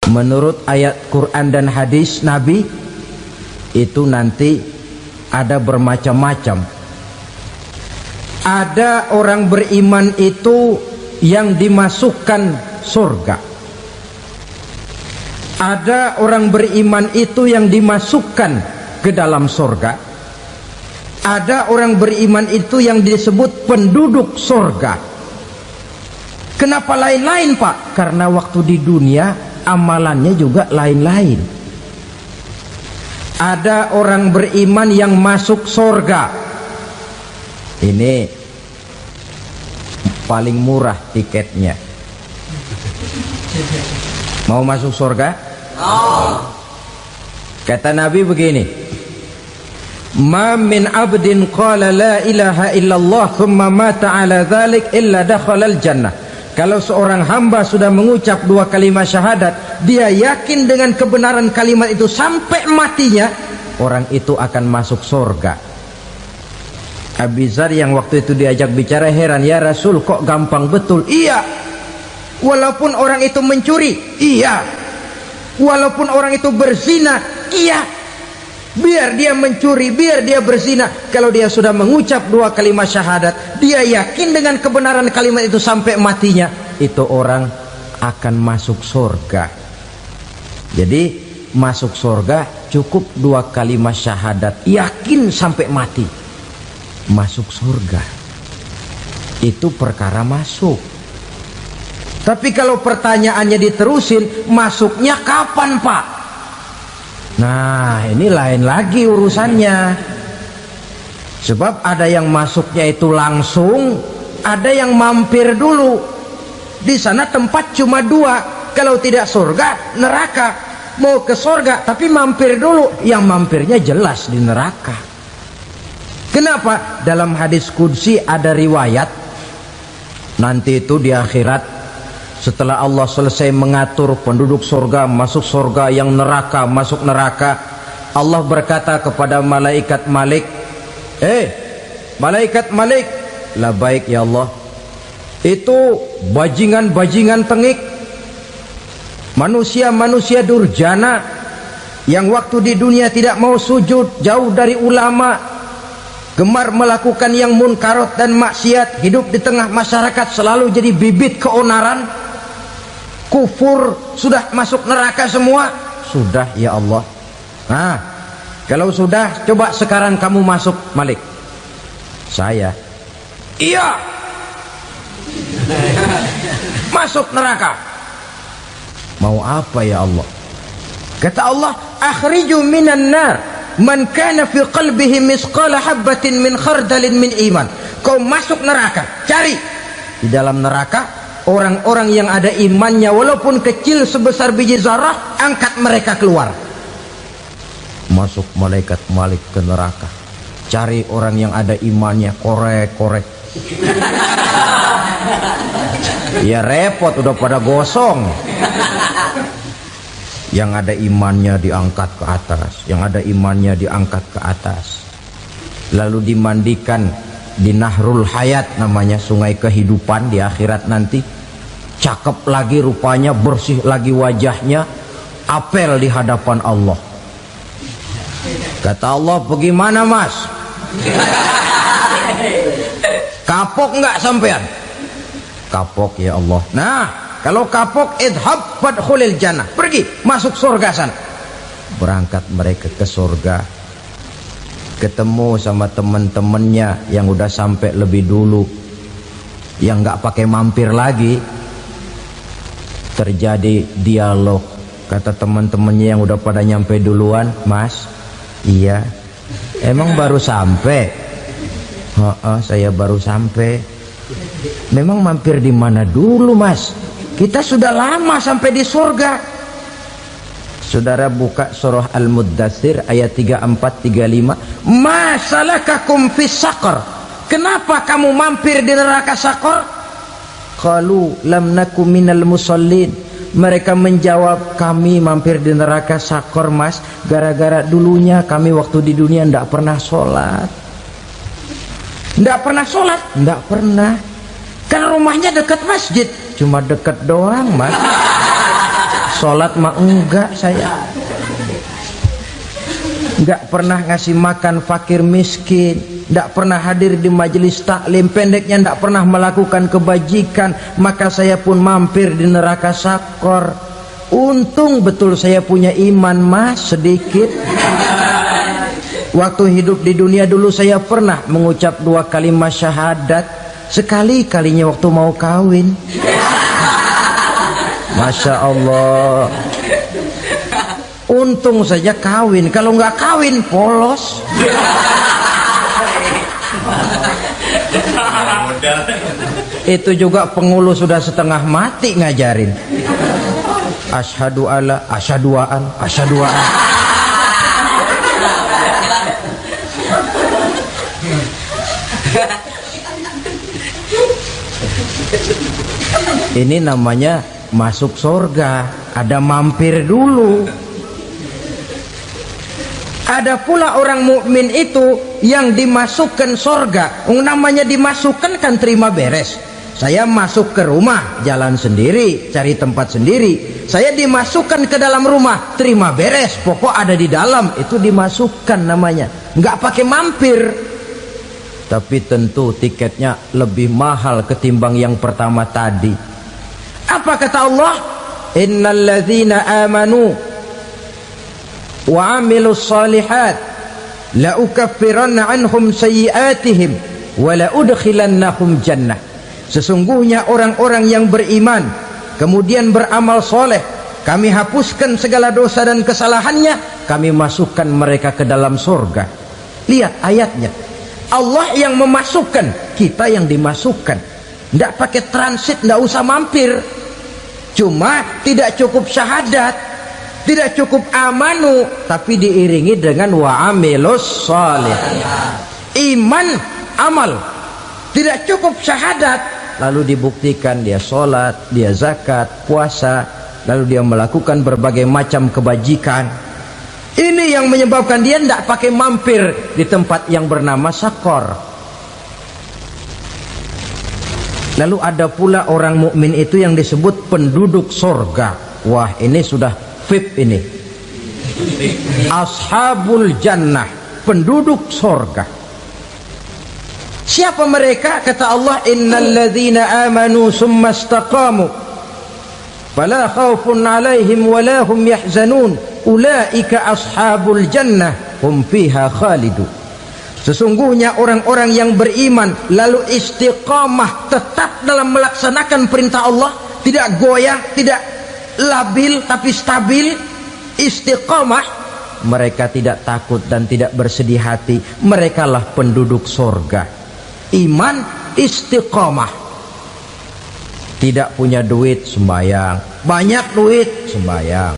menurut ayat Quran dan hadis Nabi itu nanti ada bermacam-macam. Ada orang beriman itu yang dimasukkan surga. Ada orang beriman itu yang dimasukkan ke dalam surga. Ada orang beriman itu yang disebut penduduk surga. Kenapa lain-lain, Pak? Karena waktu di dunia amalannya juga lain-lain. Ada orang beriman yang masuk surga. Ini paling murah tiketnya. Mau masuk surga? Kata Nabi begini, ma min abdin qala la ilaha illallah thumma mata ala dhalik illa dakhalal jannah. Kalau seorang hamba sudah mengucap dua kalimat syahadat, dia yakin dengan kebenaran kalimat itu sampai matinya, orang itu akan masuk surga. Abi Dzar yang waktu itu diajak bicara heran, ya Rasul kok gampang betul? Iya, walaupun orang itu mencuri, iya, walaupun orang itu berzina, iya, biar dia mencuri, biar dia berzina, kalau dia sudah mengucap dua kalimat syahadat, dia yakin dengan kebenaran kalimat itu sampai matinya, itu orang akan masuk surga. Jadi masuk surga cukup dua kalimat syahadat, yakin sampai mati, masuk surga. Itu perkara masuk. Tapi kalau pertanyaannya diterusin, masuknya kapan, Pak? Nah, ini lain lagi urusannya. Sebab ada yang masuknya itu langsung, ada yang mampir dulu. Di sana tempat cuma dua, kalau tidak surga, neraka. Mau ke surga tapi mampir dulu, yang mampirnya jelas di neraka. Kenapa? Dalam hadis qudsi ada riwayat, nanti itu di akhirat, setelah Allah selesai mengatur penduduk surga masuk surga, yang neraka masuk neraka, Allah berkata kepada malaikat Malik, malaikat Malik, labaik ya Allah, itu bajingan-bajingan tengik, manusia-manusia durjana yang waktu di dunia tidak mau sujud, jauh dari ulama, gemar melakukan yang munkarat dan maksiat, hidup di tengah masyarakat selalu jadi bibit keonaran, kufur, sudah masuk neraka semua. Sudah ya Allah. Nah, kalau sudah, coba sekarang kamu masuk, Malik. Saya, iya, masuk neraka. Mau apa ya Allah? Kata Allah, akhriju minan nar man kana fi qalbihi misqala habbatin min khardalin min iman. Kau masuk neraka, cari di dalam neraka orang-orang yang ada imannya walaupun kecil sebesar biji zarah, angkat mereka keluar. Masuk malaikat Malik ke neraka, cari orang yang ada imannya, korek-korek. Ya repot, udah pada gosong. Yang ada imannya diangkat ke atas, yang ada imannya diangkat ke atas, lalu dimandikan di Nahrul Hayat, namanya sungai kehidupan di akhirat nanti. Cakep lagi rupanya, bersih lagi wajahnya, apel di hadapan Allah. Kata Allah, bagaimana mas? Kapok nggak sampean? Kapok ya Allah. Nah, kalau kapok, idhab fadkhulil jannah, pergi masuk surga sana. Berangkat mereka ke surga, ketemu sama teman-temannya yang udah sampai lebih dulu, yang nggak pakai mampir lagi. Terjadi dialog. Kata teman-temannya yang udah pada nyampe duluan, mas, iya, emang baru sampai? Saya baru sampai. Memang mampir di mana dulu mas? Kita sudah lama sampai di surga. Saudara buka surah Al-Muddatsir ayat 34-35. Ma salakakum fis saqar? Kenapa kamu mampir di neraka Saqar? Qalu lam naku minal musallin. Mereka menjawab, kami mampir di neraka Saqar mas, gara-gara dulunya kami waktu di dunia tidak pernah sholat. Tidak pernah sholat? Tidak pernah. Kan rumahnya dekat masjid, cuma dekat doang mas. Sholat mah enggak saya. Enggak pernah ngasih makan fakir miskin, enggak pernah hadir di majelis taklim, pendeknya enggak pernah melakukan kebajikan, maka saya pun mampir di neraka sakor. Untung betul saya punya iman mas sedikit. Waktu hidup di dunia dulu saya pernah mengucap 2 kalimat syahadat, sekali-kalinya waktu mau kawin. Masya Allah. Untung saja kawin, kalau nggak kawin polos. Itu juga pengulu sudah setengah mati ngajarin. Asyhadu alla, asyaduaan, asyaduaan. Ini namanya masuk surga, ada mampir dulu. Ada pula orang mukmin itu yang dimasukkan surga. Namanya dimasukkan kan terima beres. Saya masuk ke rumah, jalan sendiri, cari tempat sendiri. Saya dimasukkan ke dalam rumah, terima beres, pokok ada di dalam, itu dimasukkan namanya. Nggak pakai mampir. Tapi tentu tiketnya lebih mahal ketimbang yang pertama tadi. Apa kata Allah? Innal ladzina amanu wa amilus salihat la ukaffiranna anhum sayyi'atihim wa la udkhilannahum jannah. Sesungguhnya orang-orang yang beriman kemudian beramal soleh, kami hapuskan segala dosa dan kesalahannya, kami masukkan mereka ke dalam surga. Lihat ayatnya, Allah yang memasukkan, kita yang dimasukkan. Tidak pakai transit, tidak usah mampir. Cuma tidak cukup syahadat, tidak cukup amanu, tapi diiringi dengan wa'amilus salih. Iman, amal. Tidak cukup syahadat, lalu dibuktikan dia sholat, dia zakat, puasa, lalu dia melakukan berbagai macam kebajikan. Ini yang menyebabkan dia tidak pakai mampir di tempat yang bernama sakor. Lalu ada pula orang mukmin itu yang disebut penduduk sorga. Wah, ini sudah VIP ini. Ashabul jannah, penduduk sorga. Siapa mereka? Kata Allah, innal ladzina amanu summa istaqamu fala khaufun alaihim wala hum yahzanun ulaika ashabul jannah hum fiha khalidun. Sesungguhnya orang-orang yang beriman lalu istiqamah, tetap dalam melaksanakan perintah Allah, tidak goyah, tidak labil tapi stabil, istiqamah, mereka tidak takut dan tidak bersedih hati. Merekalah penduduk surga. Iman, istiqamah. Tidak punya duit, sembahyang. Banyak duit, sembahyang.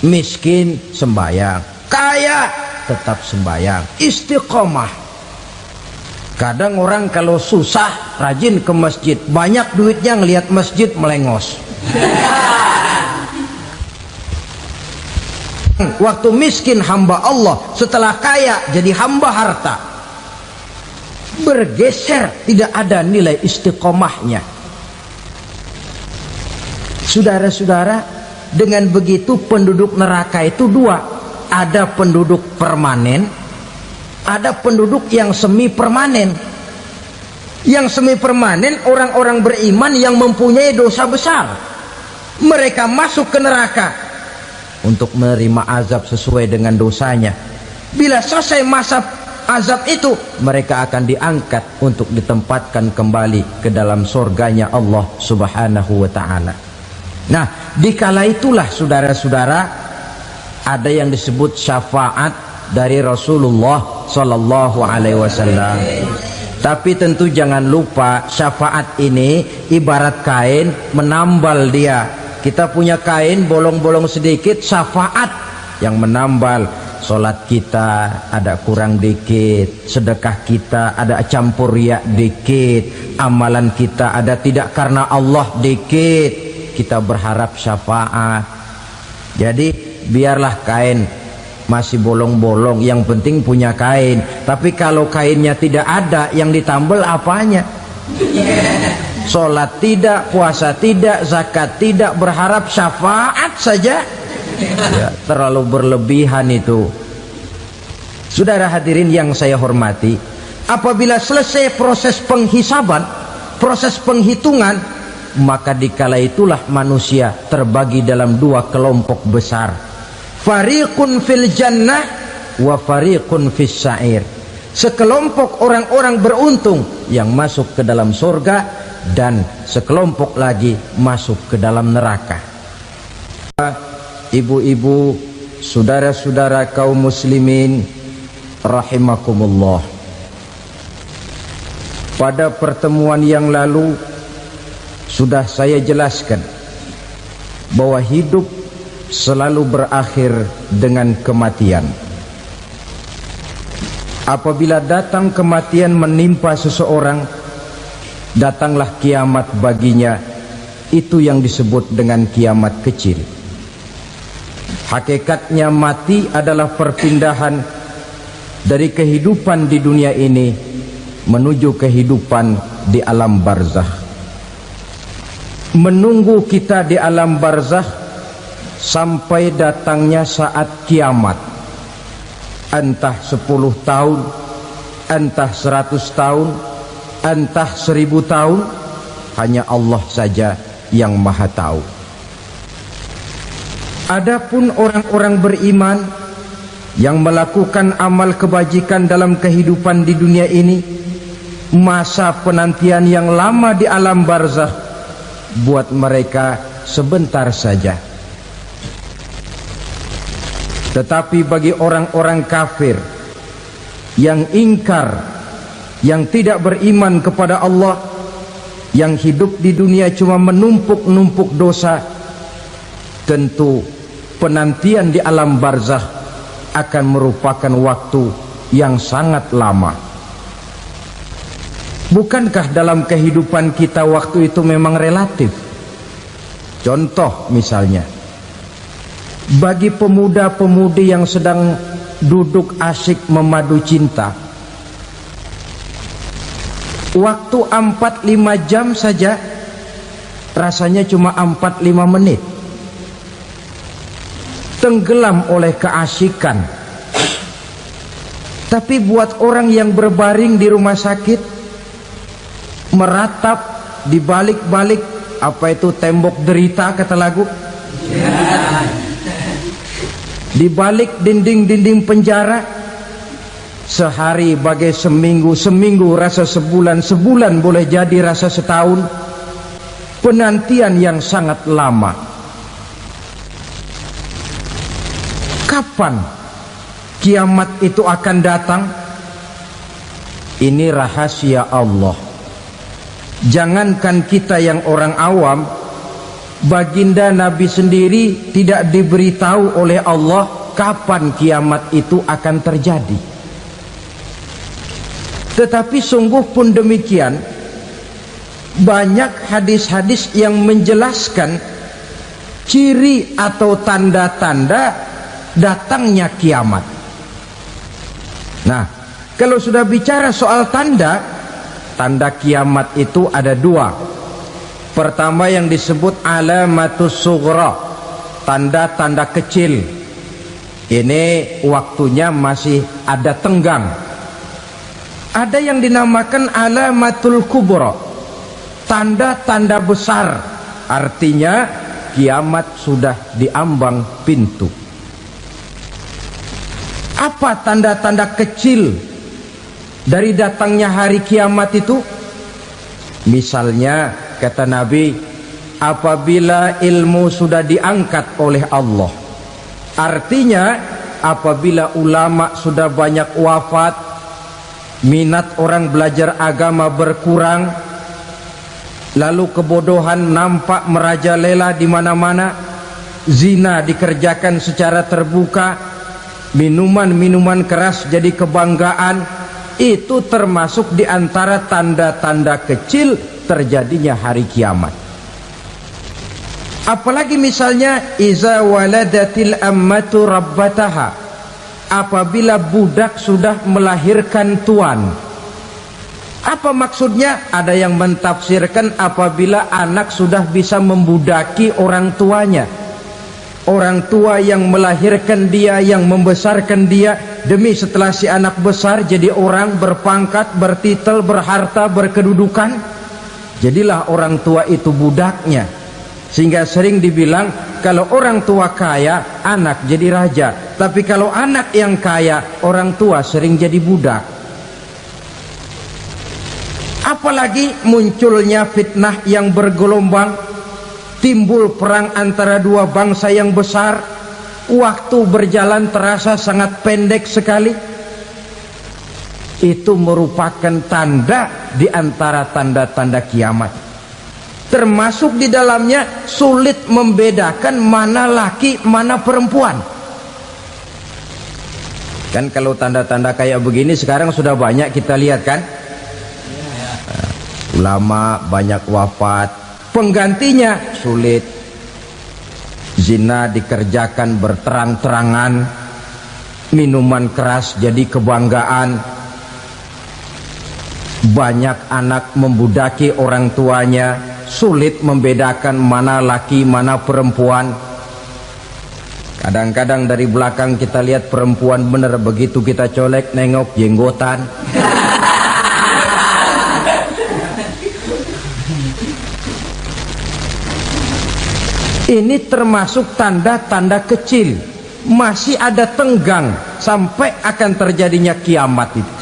Miskin, sembahyang. Kaya, tetap sembahyang. Istiqamah. Kadang orang kalau susah rajin ke masjid, banyak duitnya ngelihat masjid melengos. Waktu miskin hamba Allah, setelah kaya jadi hamba harta. Bergeser, tidak ada nilai istiqomahnya. Saudara-saudara, dengan begitu penduduk neraka itu dua. Ada penduduk permanen, ada penduduk yang semi permanen. Yang semi permanen orang-orang beriman yang mempunyai dosa besar. Mereka masuk ke neraka untuk menerima azab sesuai dengan dosanya. Bila selesai masa azab itu, mereka akan diangkat untuk ditempatkan kembali ke dalam surganya Allah Subhanahu wa ta'ala. Nah, dikala itulah saudara-saudara, ada yang disebut syafaat dari Rasulullah Sallallahu Alaihi Wasallam. Tapi tentu jangan lupa, syafaat ini ibarat kain menambal dia. Kita punya kain bolong-bolong sedikit, syafaat yang menambal. Sholat kita ada kurang dikit, sedekah kita ada campur riak dikit, amalan kita ada tidak karena Allah dikit, kita berharap syafaat. Jadi biarlah kain masih bolong-bolong, yang penting punya kain. Tapi kalau kainnya tidak ada, yang ditambal apanya? Sholat tidak, puasa tidak, zakat tidak, berharap syafaat saja. Ya, terlalu berlebihan itu. Saudara hadirin yang saya hormati, apabila selesai proses penghisaban, proses penghitungan, maka dikala itulah manusia terbagi dalam dua kelompok besar. Fariqun fil jannah wa fariqun fis sa'ir. Sekelompok orang-orang beruntung yang masuk ke dalam surga, dan sekelompok lagi masuk ke dalam neraka. Ibu-ibu, saudara-saudara kaum muslimin rahimakumullah, pada pertemuan yang lalu sudah saya jelaskan bahwa hidup selalu berakhir dengan kematian. Apabila datang kematian menimpa seseorang, datanglah kiamat baginya. Itu yang disebut dengan kiamat kecil. Hakikatnya mati adalah perpindahan dari kehidupan di dunia ini menuju kehidupan di alam barzakh. Menunggu kita di alam barzakh sampai datangnya saat kiamat. Entah 10 tahun, entah 100 tahun, entah 1000 tahun, hanya Allah saja yang maha tahu. Adapun orang-orang beriman yang melakukan amal kebajikan dalam kehidupan di dunia ini, masa penantian yang lama di alam barzakh buat mereka sebentar saja. Tetapi bagi orang-orang kafir yang ingkar, yang tidak beriman kepada Allah, yang hidup di dunia cuma menumpuk-numpuk dosa, tentu penantian di alam barzakh akan merupakan waktu yang sangat lama. Bukankah dalam kehidupan kita waktu itu memang relatif? Contoh misalnya, bagi pemuda-pemudi yang sedang duduk asyik memadu cinta, waktu 4-5 jam saja rasanya cuma 4-5 menit, tenggelam oleh keasikan. Tapi buat orang yang berbaring di rumah sakit, meratap di balik-balik apa itu tembok derita kata lagu, di balik dinding-dinding penjara, sehari bagai seminggu, seminggu rasa sebulan, sebulan boleh jadi rasa setahun. Penantian yang sangat lama. Kapan kiamat itu akan datang? Ini rahasia Allah. Jangankan kita yang orang awam, baginda Nabi sendiri tidak diberitahu oleh Allah kapan kiamat itu akan terjadi. Tetapi sungguh pun demikian, banyak hadis-hadis yang menjelaskan ciri atau tanda-tanda datangnya kiamat. Nah, kalau sudah bicara soal tanda kiamat itu ada dua. Pertama yang disebut alamatus sughra, tanda-tanda kecil. Ini waktunya masih ada tenggang. Ada yang dinamakan alamatul kubra, tanda-tanda besar. Artinya kiamat sudah diambang pintu. Apa tanda-tanda kecil dari datangnya hari kiamat itu? Misalnya kata Nabi, apabila ilmu sudah diangkat oleh Allah, artinya apabila ulama sudah banyak wafat, minat orang belajar agama berkurang, lalu kebodohan nampak merajalela di mana-mana, zina dikerjakan secara terbuka, minuman-minuman keras jadi kebanggaan, itu termasuk di antara tanda-tanda kecil terjadinya hari kiamat. Apalagi misalnya iza waladatil ammatu rabbataha, apabila budak sudah melahirkan tuan. Apa maksudnya? Ada yang mentafsirkan apabila anak sudah bisa membudaki orang tuanya, orang tua yang melahirkan dia, yang membesarkan dia, demi setelah si anak besar jadi orang berpangkat, bertitel, berharta, berkedudukan, jadilah orang tua itu budaknya. Sehingga sering dibilang kalau orang tua kaya, anak jadi raja, tapi kalau anak yang kaya, orang tua sering jadi budak. Apalagi munculnya fitnah yang bergelombang, timbul perang antara dua bangsa yang besar, waktu berjalan terasa sangat pendek sekali. Itu merupakan tanda di antara tanda-tanda kiamat. Termasuk di dalamnya sulit membedakan mana laki, mana perempuan. Kan kalau tanda-tanda kayak begini sekarang sudah banyak kita lihat kan. Ulama banyak wafat, penggantinya sulit. Zina dikerjakan berterang-terangan, minuman keras jadi kebanggaan, banyak anak membudaki orang tuanya, sulit membedakan mana laki mana perempuan. Kadang-kadang dari belakang kita lihat perempuan bener, begitu kita colek nengok jenggotan. Ini termasuk tanda-tanda kecil, masih ada tenggang sampai akan terjadinya kiamat itu.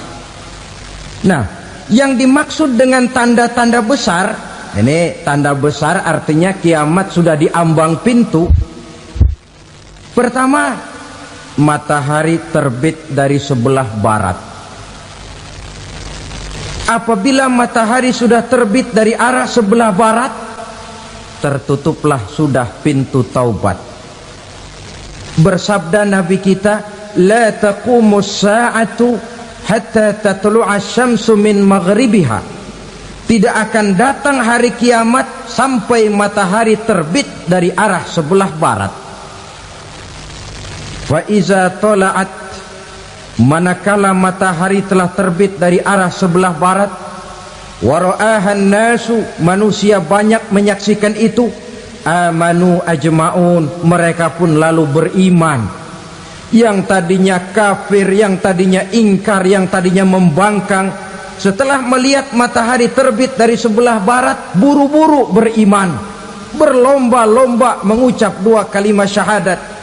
Nah, yang dimaksud dengan tanda-tanda besar, ini tanda besar artinya kiamat sudah di ambang pintu. Pertama, matahari terbit dari sebelah barat. Apabila matahari sudah terbit dari arah sebelah barat, tertutuplah sudah pintu taubat. Bersabda Nabi kita, la taqumus sa'atu hatta tatlu'a syamsu min maghribiha. Tidak akan datang hari kiamat sampai matahari terbit dari arah sebelah barat. Wa iza tala'at, manakala matahari telah terbit dari arah sebelah barat, wara'ahan nasu, manusia banyak menyaksikan itu, amanu ajma'un, mereka pun lalu beriman. Yang tadinya kafir, yang tadinya ingkar, yang tadinya membangkang, setelah melihat matahari terbit dari sebelah barat, buru-buru beriman, berlomba-lomba mengucap dua kalimat syahadat.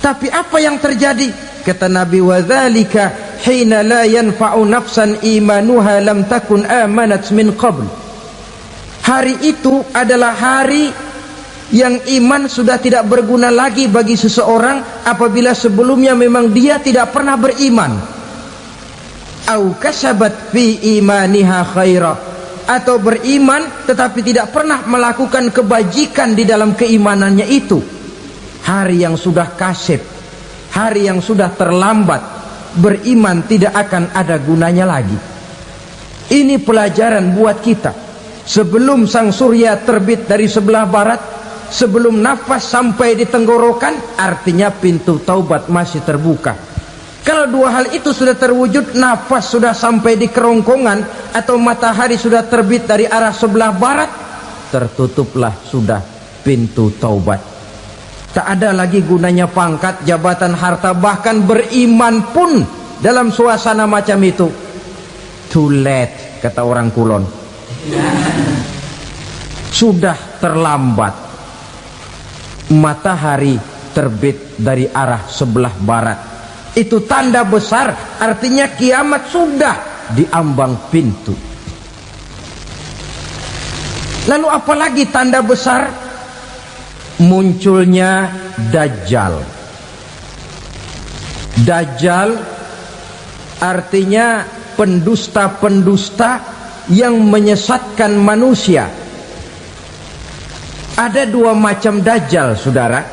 Tapi apa yang terjadi? Kata Nabi, wadzalika hina la yanfa'u nafsan imanuha lam takun amanat min qabl. Hari itu adalah hari yang iman sudah tidak berguna lagi bagi seseorang apabila sebelumnya memang dia tidak pernah beriman. Au kasabat fi imaniha khaira, atau beriman tetapi tidak pernah melakukan kebajikan di dalam keimanannya itu. Hari yang sudah kasib, hari yang sudah terlambat, beriman tidak akan ada gunanya lagi. Ini pelajaran buat kita. Sebelum sang surya terbit dari sebelah barat, sebelum nafas sampai di tenggorokan, artinya pintu taubat masih terbuka. Kalau dua hal itu sudah terwujud, nafas sudah sampai di kerongkongan atau matahari sudah terbit dari arah sebelah barat, tertutuplah sudah pintu taubat. Tak ada lagi gunanya pangkat, jabatan, harta, bahkan beriman pun dalam suasana macam itu too late, kata orang Kulon. Sudah terlambat. Matahari terbit dari arah sebelah barat, itu tanda besar, artinya kiamat sudah di ambang pintu. Lalu apalagi tanda besar? Munculnya Dajjal. Dajjal artinya pendusta-pendusta yang menyesatkan manusia. Ada dua macam Dajjal, saudara.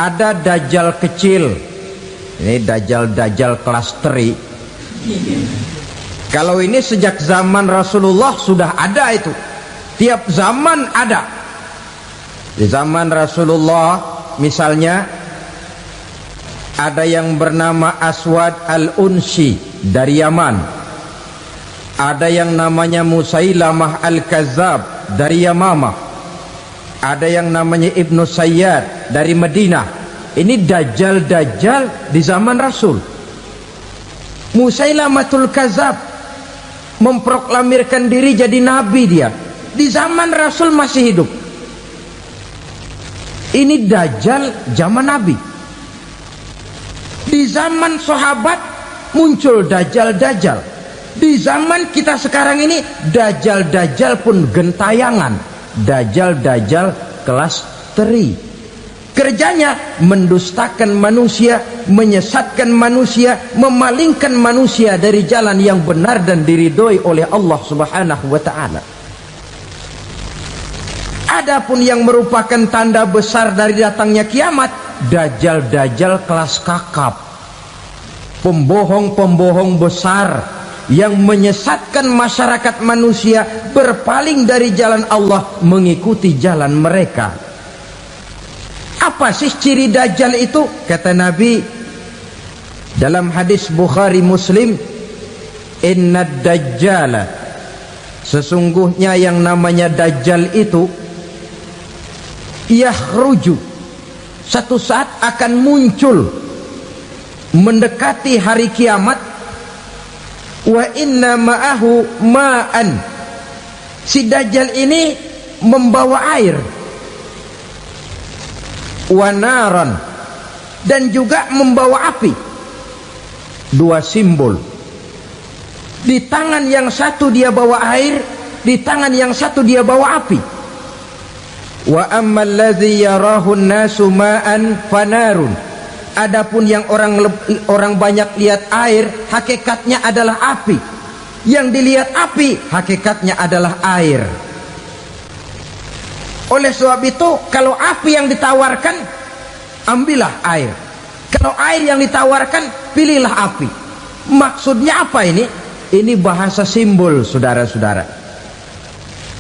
Ada Dajjal kecil, ini Dajjal kelas teri. Kalau ini sejak zaman Rasulullah sudah ada itu. Tiap zaman ada. Di zaman Rasulullah misalnya ada yang bernama Aswad al-Unsi dari Yaman. Ada yang namanya Musailamah Al-Kazzab dari Yamamah. Ada yang namanya Ibnu Sayyad dari Madinah. Ini dajjal-dajjal di zaman Rasul. Musailamatul Kazzab memproklamirkan diri jadi nabi dia. Di zaman Rasul masih hidup. Ini dajjal zaman Nabi. Di zaman sahabat muncul dajjal-dajjal. Di zaman kita sekarang ini dajjal-dajjal pun gentayangan. Dajjal-dajjal kelas teri. Kerjanya mendustakan manusia, menyesatkan manusia, memalingkan manusia dari jalan yang benar dan diridhoi oleh Allah Subhanahu wa taala. Adapun yang merupakan tanda besar dari datangnya kiamat, dajjal-dajjal kelas kakap. Pembohong-pembohong besar yang menyesatkan masyarakat manusia berpaling dari jalan Allah mengikuti jalan mereka. Apa sih ciri dajjal itu? Kata Nabi dalam hadis Bukhari Muslim, inna dajjala, sesungguhnya yang namanya dajjal itu yakhruju, satu saat akan muncul mendekati hari kiamat. Wa inna ma'ahu ma'an, si dajjal ini membawa air, wa naran, dan juga membawa api. Dua simbol. Di tangan yang satu dia bawa air, di tangan yang satu dia bawa api. Wa ammal ladzi yarahu an-nasu ma'an fanarun, adapun yang orang banyak lihat air, hakikatnya adalah api. Yang dilihat api, hakikatnya adalah air. Oleh sebab itu, kalau api yang ditawarkan, ambillah air. Kalau air yang ditawarkan, pilihlah api. Maksudnya apa ini? Ini bahasa simbol, saudara-saudara.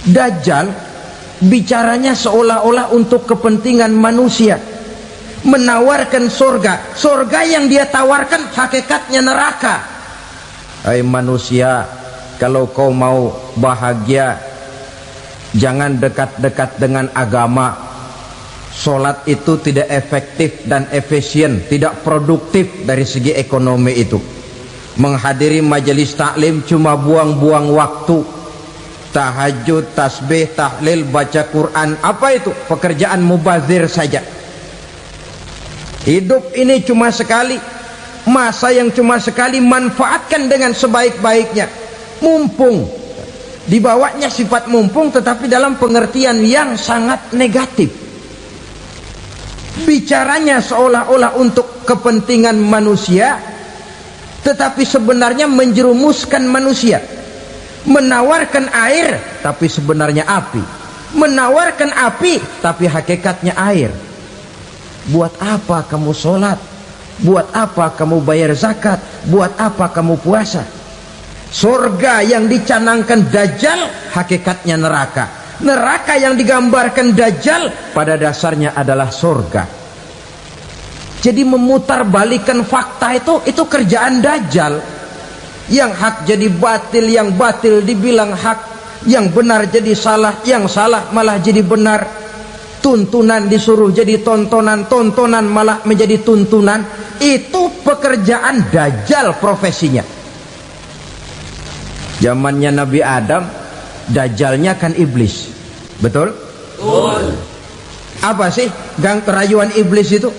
Dajjal bicaranya seolah-olah untuk kepentingan manusia, menawarkan surga. Surga yang dia tawarkan hakikatnya neraka. Hai manusia, kalau kau mau bahagia, jangan dekat-dekat dengan agama. Sholat itu tidak efektif dan efisien, tidak produktif dari segi ekonomi itu. Menghadiri majelis taklim cuma buang-buang waktu. Tahajud, tasbih, tahlil, baca Quran, apa itu? Pekerjaan mubazir saja. Hidup ini cuma sekali, masa yang cuma sekali, manfaatkan dengan sebaik-baiknya. Mumpung, dibawanya sifat mumpung tetapi dalam pengertian yang sangat negatif. Bicaranya seolah-olah untuk kepentingan manusia, tetapi sebenarnya menjerumuskan manusia. Menawarkan air tapi sebenarnya api, menawarkan api tapi hakikatnya air. Buat apa kamu sholat? Buat apa kamu bayar zakat? Buat apa kamu puasa? Surga yang dicanangkan dajjal hakikatnya neraka. Neraka yang digambarkan dajjal pada dasarnya adalah surga. Jadi memutarbalikan fakta itu kerjaan dajjal. Yang hak jadi batil, yang batil dibilang hak, yang benar jadi salah, yang salah malah jadi benar. Tuntunan disuruh jadi tontonan, tontonan malah menjadi tuntunan. Itu pekerjaan dajjal profesinya. Zamannya Nabi Adam, dajjalnya kan iblis. Betul? Betul. Apa sih gang kerayuan iblis itu?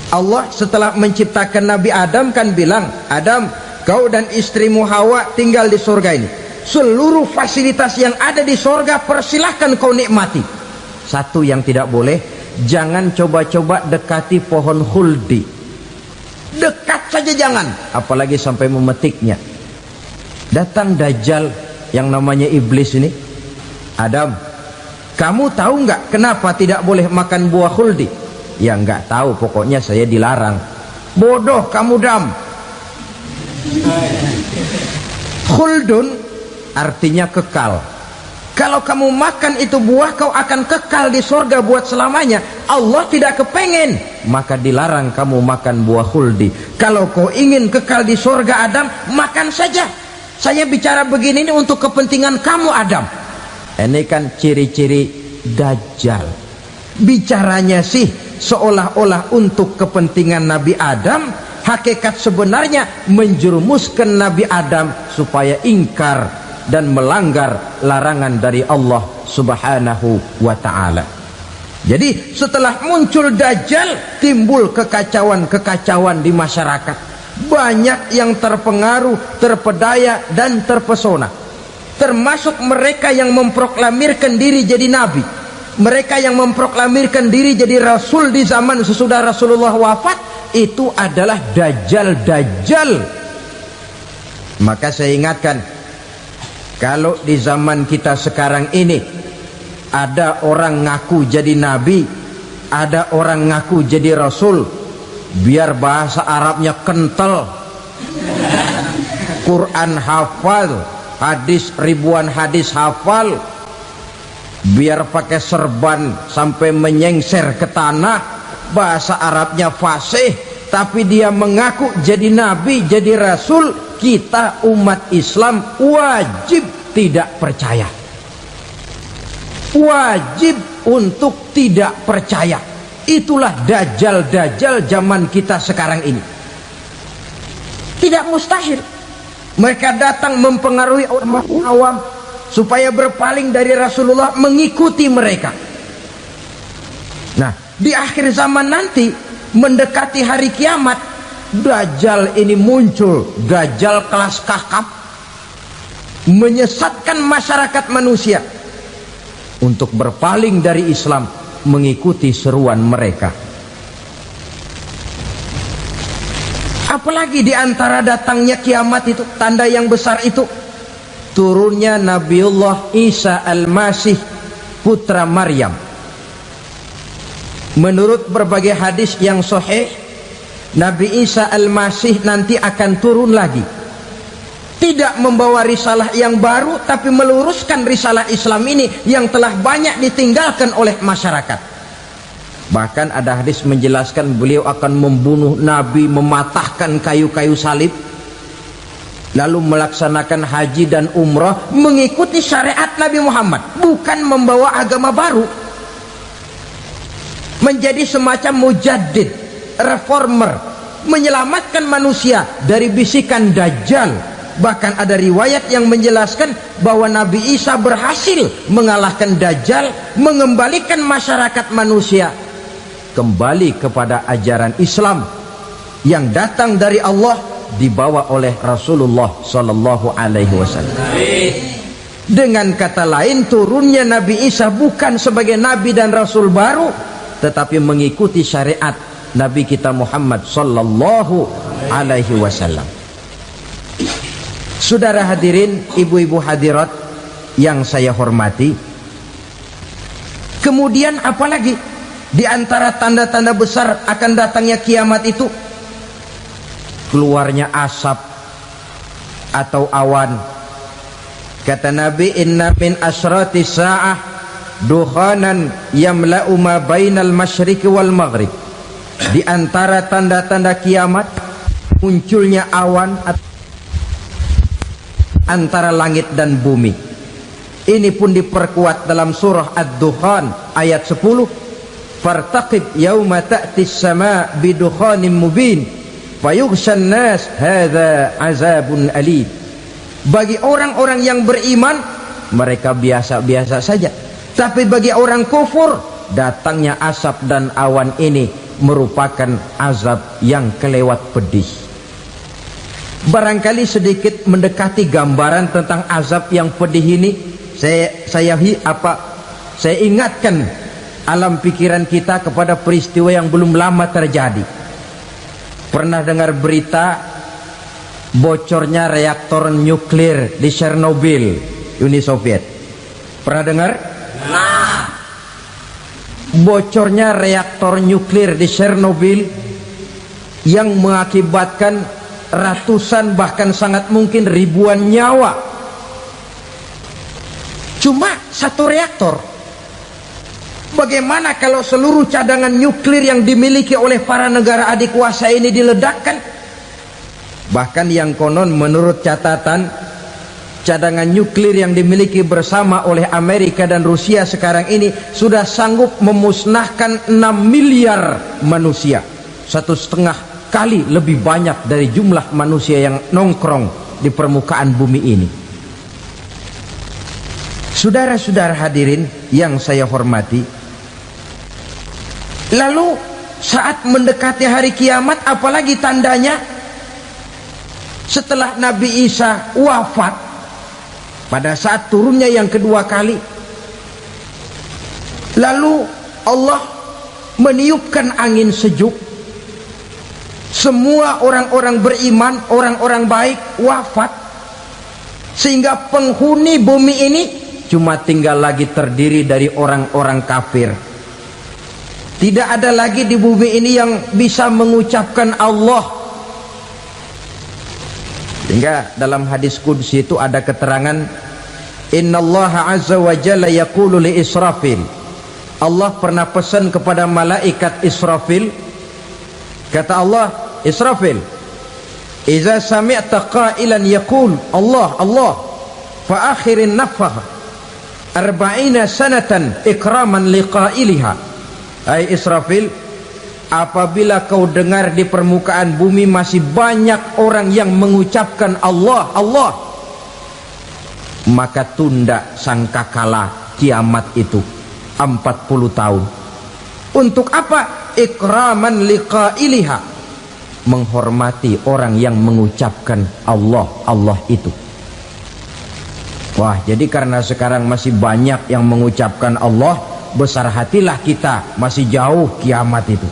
Allah setelah menciptakan Nabi Adam kan bilang, Adam, kau dan istrimu Hawa tinggal di surga ini. Seluruh fasilitas yang ada di surga persilahkan kau nikmati. Satu yang tidak boleh, jangan coba-coba dekati pohon khuldi. Dekat saja jangan, apalagi sampai memetiknya. Datang dajjal yang namanya iblis ini. Adam, kamu tahu nggak kenapa tidak boleh makan buah khuldi? Ya nggak tahu, pokoknya saya dilarang. Bodoh kamu Dam. Khuldun artinya kekal. Kalau kamu makan itu buah, kau akan kekal di surga buat selamanya. Allah tidak kepengen, maka dilarang kamu makan buah khuldi. Kalau kau ingin kekal di surga Adam, makan saja. Saya bicara begini ini untuk kepentingan kamu Adam. Ini kan ciri-ciri Dajjal. Bicaranya sih seolah-olah untuk kepentingan Nabi Adam, hakikat sebenarnya menjerumuskan Nabi Adam supaya ingkar dan melanggar larangan dari Allah Subhanahu wa ta'ala. Jadi setelah muncul Dajjal, timbul kekacauan-kekacauan di masyarakat. Banyak yang terpengaruh, terpedaya dan terpesona, termasuk mereka yang memproklamirkan diri jadi nabi, mereka yang memproklamirkan diri jadi rasul di zaman sesudah Rasulullah wafat. Itu adalah Dajjal. Maka saya ingatkan, kalau di zaman kita sekarang ini ada orang ngaku jadi nabi, ada orang ngaku jadi rasul, biar bahasa Arabnya kental, Quran hafal, hadis ribuan hadis hafal, biar pakai serban sampai menyengser ke tanah, bahasa Arabnya fasih, tapi dia mengaku jadi nabi, jadi rasul, kita umat Islam wajib tidak percaya, wajib untuk tidak percaya. Itulah Dajjal zaman kita sekarang ini. Tidak mustahil mereka datang mempengaruhi orang awam supaya berpaling dari Rasulullah, mengikuti mereka. Nah, di akhir zaman nanti, mendekati hari kiamat, Dajjal ini muncul. Dajjal kelas kakap, menyesatkan masyarakat manusia untuk berpaling dari Islam, mengikuti seruan mereka. Apalagi di antara datangnya kiamat itu, tanda yang besar itu, turunnya Nabiullah Isa Al-Masih, putra Maryam. Menurut berbagai hadis yang sahih, Nabi Isa Al-Masih nanti akan turun lagi, tidak membawa risalah yang baru, tapi meluruskan risalah Islam ini yang telah banyak ditinggalkan oleh masyarakat. Bahkan ada hadis menjelaskan beliau akan membunuh Nabi, mematahkan kayu-kayu salib, lalu melaksanakan haji dan umrah mengikuti syariat Nabi Muhammad, bukan membawa agama baru. Menjadi semacam mujaddid, reformer, menyelamatkan manusia dari bisikan Dajjal. Bahkan ada riwayat yang menjelaskan bahwa Nabi Isa berhasil mengalahkan Dajjal, mengembalikan masyarakat manusia kembali kepada ajaran Islam yang datang dari Allah, dibawa oleh Rasulullah Sallallahu Alaihi Wasallam. Dengan kata lain, turunnya Nabi Isa bukan sebagai Nabi dan Rasul baru, tetapi mengikuti syariat Nabi kita Muhammad Sallallahu Alaihi Wasallam. Saudara hadirin, ibu-ibu hadirat yang saya hormati, kemudian apalagi di antara tanda-tanda besar akan datangnya kiamat itu? Keluarnya asap atau awan. Kata Nabi, inna min asrati sa'ah dukhanan yamla'u ma bainal masyriqi wal maghrib. Di antara tanda-tanda kiamat, munculnya awan antara langit dan bumi. Ini pun diperkuat dalam surah Ad-Dukhan ayat 10. Fartaqib yauma ta'tis sama bidukhanin mubin fayughshan nas hadza azabun alim. Bagi orang-orang yang beriman, mereka biasa-biasa saja, tapi bagi orang kufur, datangnya asap dan awan ini merupakan azab yang kelewat pedih. Barangkali sedikit mendekati gambaran tentang azab yang pedih ini, saya ingatkan alam pikiran kita kepada peristiwa yang belum lama terjadi. Pernah dengar berita bocornya reaktor nuklir di Chernobyl, Uni Soviet? Pernah dengar? Nah, bocornya reaktor nuklir di Chernobyl yang mengakibatkan ratusan, bahkan sangat mungkin ribuan nyawa. Cuma satu reaktor. Bagaimana kalau seluruh cadangan nuklir yang dimiliki oleh para negara adikuasa ini diledakkan? Bahkan yang konon menurut catatan cadangan nuklir yang dimiliki bersama oleh Amerika dan Rusia sekarang ini sudah sanggup memusnahkan 6 miliar manusia, 1,5 kali lebih banyak dari jumlah manusia yang nongkrong di permukaan bumi ini. Saudara-saudara hadirin yang saya hormati, lalu saat mendekati hari kiamat, apalagi tandanya setelah Nabi Isa wafat, pada saat turunnya yang kedua kali, lalu Allah meniupkan angin sejuk, semua orang-orang beriman, orang-orang baik wafat, sehingga penghuni bumi ini cuma tinggal lagi terdiri dari orang-orang kafir. Tidak ada lagi di bumi ini yang bisa mengucapkan Allah. Sehingga dalam hadis qudsi itu ada keterangan, innallaha azza wa jalla yaqulu li Israfil, Allah pernah pesan kepada malaikat Israfil, kata Allah, Israfil, iza sami'ta qailan yaqul Allah Allah fa akhirin nafakh 40 sanatan ikraman liqailiha. Hai Israfil, apabila kau dengar di permukaan bumi masih banyak orang yang mengucapkan Allah Allah, maka tunda sangkakala kiamat itu 40 tahun. Untuk apa? Ikraman liqailiha, menghormati orang yang mengucapkan Allah Allah itu. Wah, jadi karena sekarang masih banyak yang mengucapkan Allah, besar hatilah kita, masih jauh kiamat itu.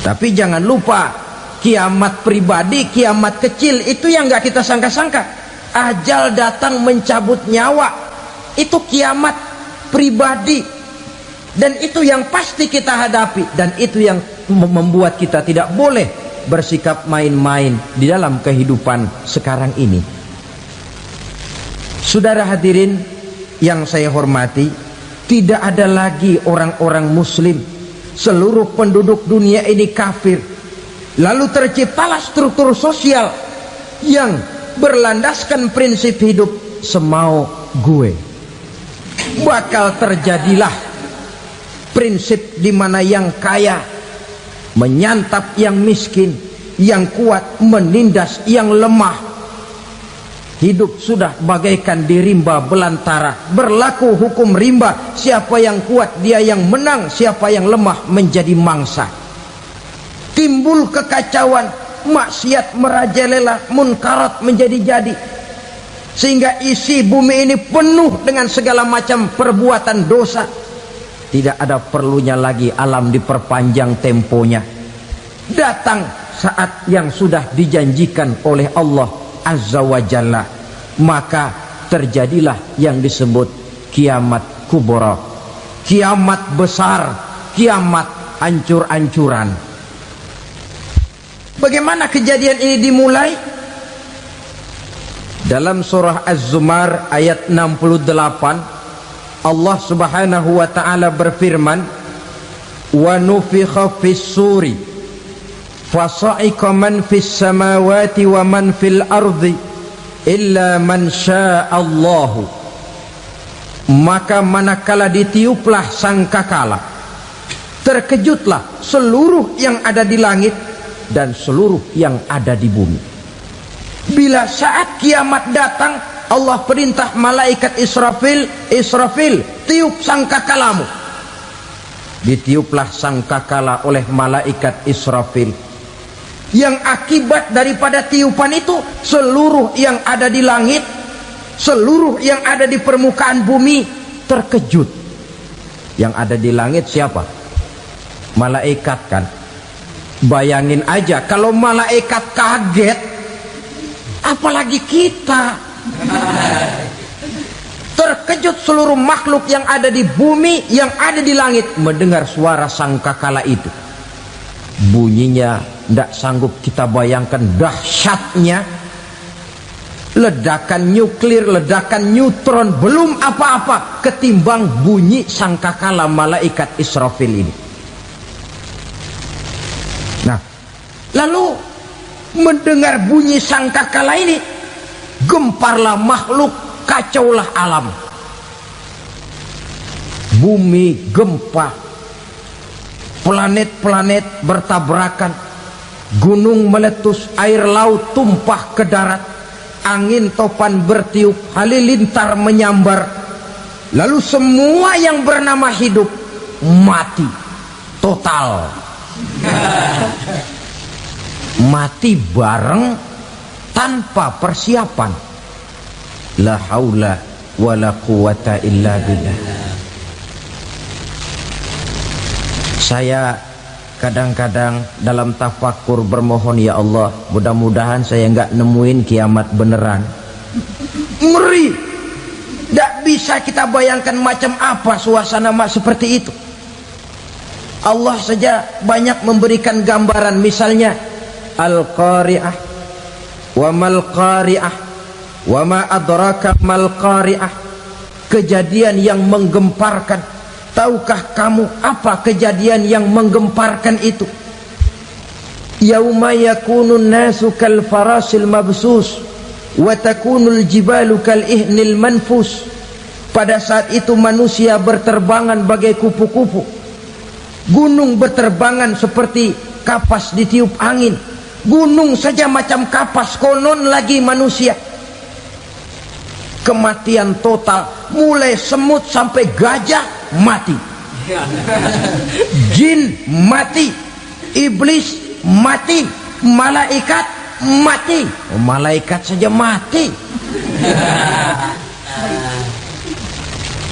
Tapi jangan lupa, kiamat pribadi, kiamat kecil itu yang gak kita sangka-sangka. Ajal datang mencabut nyawa, itu kiamat pribadi, dan itu yang pasti kita hadapi, dan itu yang membuat kita tidak boleh bersikap main-main di dalam kehidupan sekarang ini. Saudara hadirin yang saya hormati, tidak ada lagi orang-orang muslim, seluruh penduduk dunia ini kafir. Lalu terciptalah struktur sosial yang berlandaskan prinsip hidup semau gue. Bakal terjadilah prinsip di mana yang kaya menyantap yang miskin, yang kuat menindas yang lemah. Hidup sudah bagaikan di rimba belantara, berlaku hukum rimba, siapa yang kuat dia yang menang, siapa yang lemah menjadi mangsa. Timbul kekacauan, maksiat merajalela, munkarat menjadi-jadi, sehingga isi bumi ini penuh dengan segala macam perbuatan dosa. Tidak ada perlunya lagi alam diperpanjang temponya. Datang saat yang sudah dijanjikan oleh Allah Azza wa Jalla, maka terjadilah yang disebut kiamat kubra, kiamat besar, kiamat ancur-ancuran. Bagaimana kejadian ini dimulai? Dalam surah Az-Zumar ayat 68, Allah Subhanahu wa taala berfirman, wa nufikha fis suri fasa'iqa man fis samawati wa man fil ardi illa man sya'allahu. Maka manakala ditiuplah sangkakala, terkejutlah seluruh yang ada di langit dan seluruh yang ada di bumi. Bila saat kiamat datang, Allah perintah malaikat Israfil, Israfil, tiup sangkakalamu. Ditiuplah sangkakala oleh malaikat Israfil. Yang akibat daripada tiupan itu, seluruh yang ada di langit, seluruh yang ada di permukaan bumi terkejut. Yang ada di langit siapa? Malaikat kan. Bayangin aja kalau malaikat kaget, apalagi kita. Terkejut seluruh makhluk yang ada di bumi, yang ada di langit mendengar suara sangkakala itu. Bunyinya tidak sanggup kita bayangkan dahsyatnya. Ledakan nuklir, ledakan neutron, belum apa-apa ketimbang bunyi sangkakala malaikat Israfil ini. Nah, lalu mendengar bunyi sangkakala ini, gemparlah makhluk, kacaulah alam. Bumi gempa, planet-planet bertabrakan, gunung meletus, air laut tumpah ke darat, angin topan bertiup, halilintar menyambar, lalu semua yang bernama hidup mati total. Mati bareng tanpa persiapan. La haula wala quwata illa billah. Saya kadang-kadang dalam tafakur bermohon, ya Allah, mudah-mudahan saya nggak nemuin kiamat beneran. Ngeri. Tidak bisa kita bayangkan macam apa suasana seperti itu. Allah saja banyak memberikan gambaran, misalnya Al-Qari'ah, wa mal qari'ah, wa ma adraka mal qari'ah. Kejadian yang menggemparkan. Tahukah kamu apa kejadian yang menggemparkan itu? Yauma yakunun nasu kal farasil mabsus wa takunul jibalu kal ihnil manfus. Pada saat itu manusia berterbangan bagai kupu-kupu, gunung berterbangan seperti kapas ditiup angin. Gunung saja macam kapas, konon lagi manusia. Kematian total, mulai semut sampai gajah mati, jin mati, iblis mati, malaikat mati. Malaikat saja mati.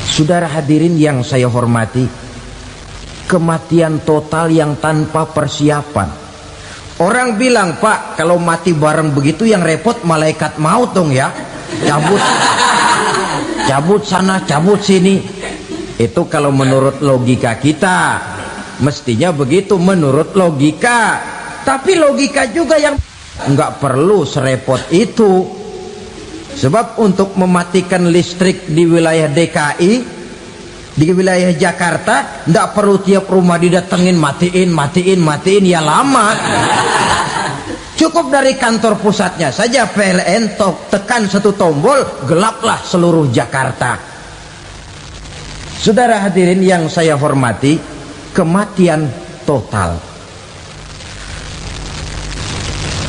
Saudara hadirin yang saya hormati, kematian total yang tanpa persiapan. Orang bilang, Pak, kalau mati bareng begitu yang repot malaikat maut dong ya. Cabut sana, cabut sini. Itu kalau menurut logika kita, mestinya begitu menurut logika. Tapi logika juga yang nggak perlu serepot itu. Sebab untuk mematikan listrik di wilayah DKI, di wilayah Jakarta, nggak perlu tiap rumah didatengin, matiin, ya lama. Cukup dari kantor pusatnya saja PLN, tekan satu tombol, gelaplah seluruh Jakarta. Saudara hadirin yang saya hormati, kematian total.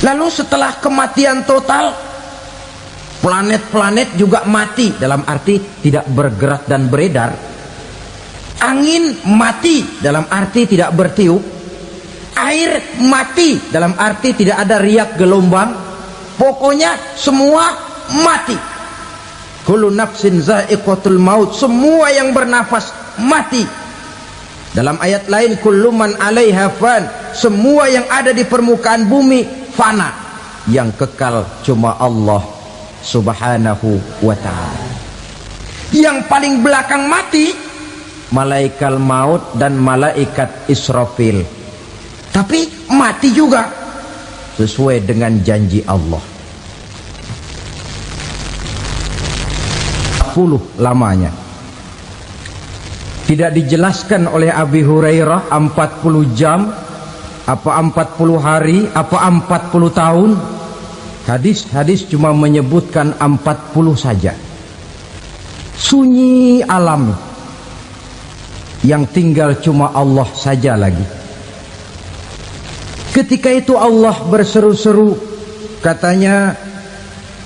Lalu setelah kematian total, planet-planet juga mati, dalam arti tidak bergerak dan beredar. Angin mati, dalam arti tidak bertiup. Air mati, dalam arti tidak ada riak gelombang. Pokoknya semua mati. Kullu nafsin za'iqatul maut, semua yang bernafas mati. Dalam ayat lain, kullu man 'alaiha fan, semua yang ada di permukaan bumi fana. Yang kekal cuma Allah Subhanahu wa ta'ala. Yang paling belakang mati malaikat maut dan malaikat Israfil. Tapi mati juga sesuai dengan janji Allah. 40 lamanya. Tidak dijelaskan oleh Abi Hurairah 40 jam, apa 40 hari, apa 40 tahun. Hadis-hadis cuma menyebutkan 40 saja. Sunyi alam, yang tinggal cuma Allah saja lagi. Ketika itu Allah berseru-seru, katanya,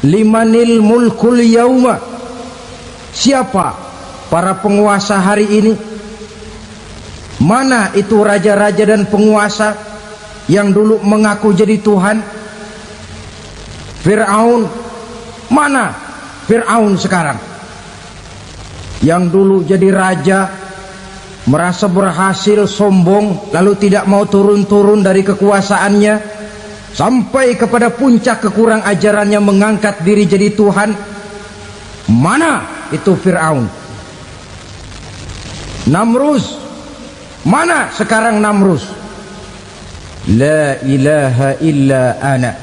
limanil mulkul yauma, siapa para penguasa hari ini? Mana itu raja-raja dan penguasa yang dulu mengaku jadi Tuhan? Fir'aun, mana Fir'aun sekarang? Yang dulu jadi raja, merasa berhasil, sombong, lalu tidak mau turun-turun dari kekuasaannya, sampai kepada puncak kekurang ajarannya mengangkat diri jadi Tuhan. Mana itu Fir'aun? Namrus, mana sekarang Namrus? La ilaha illa ana,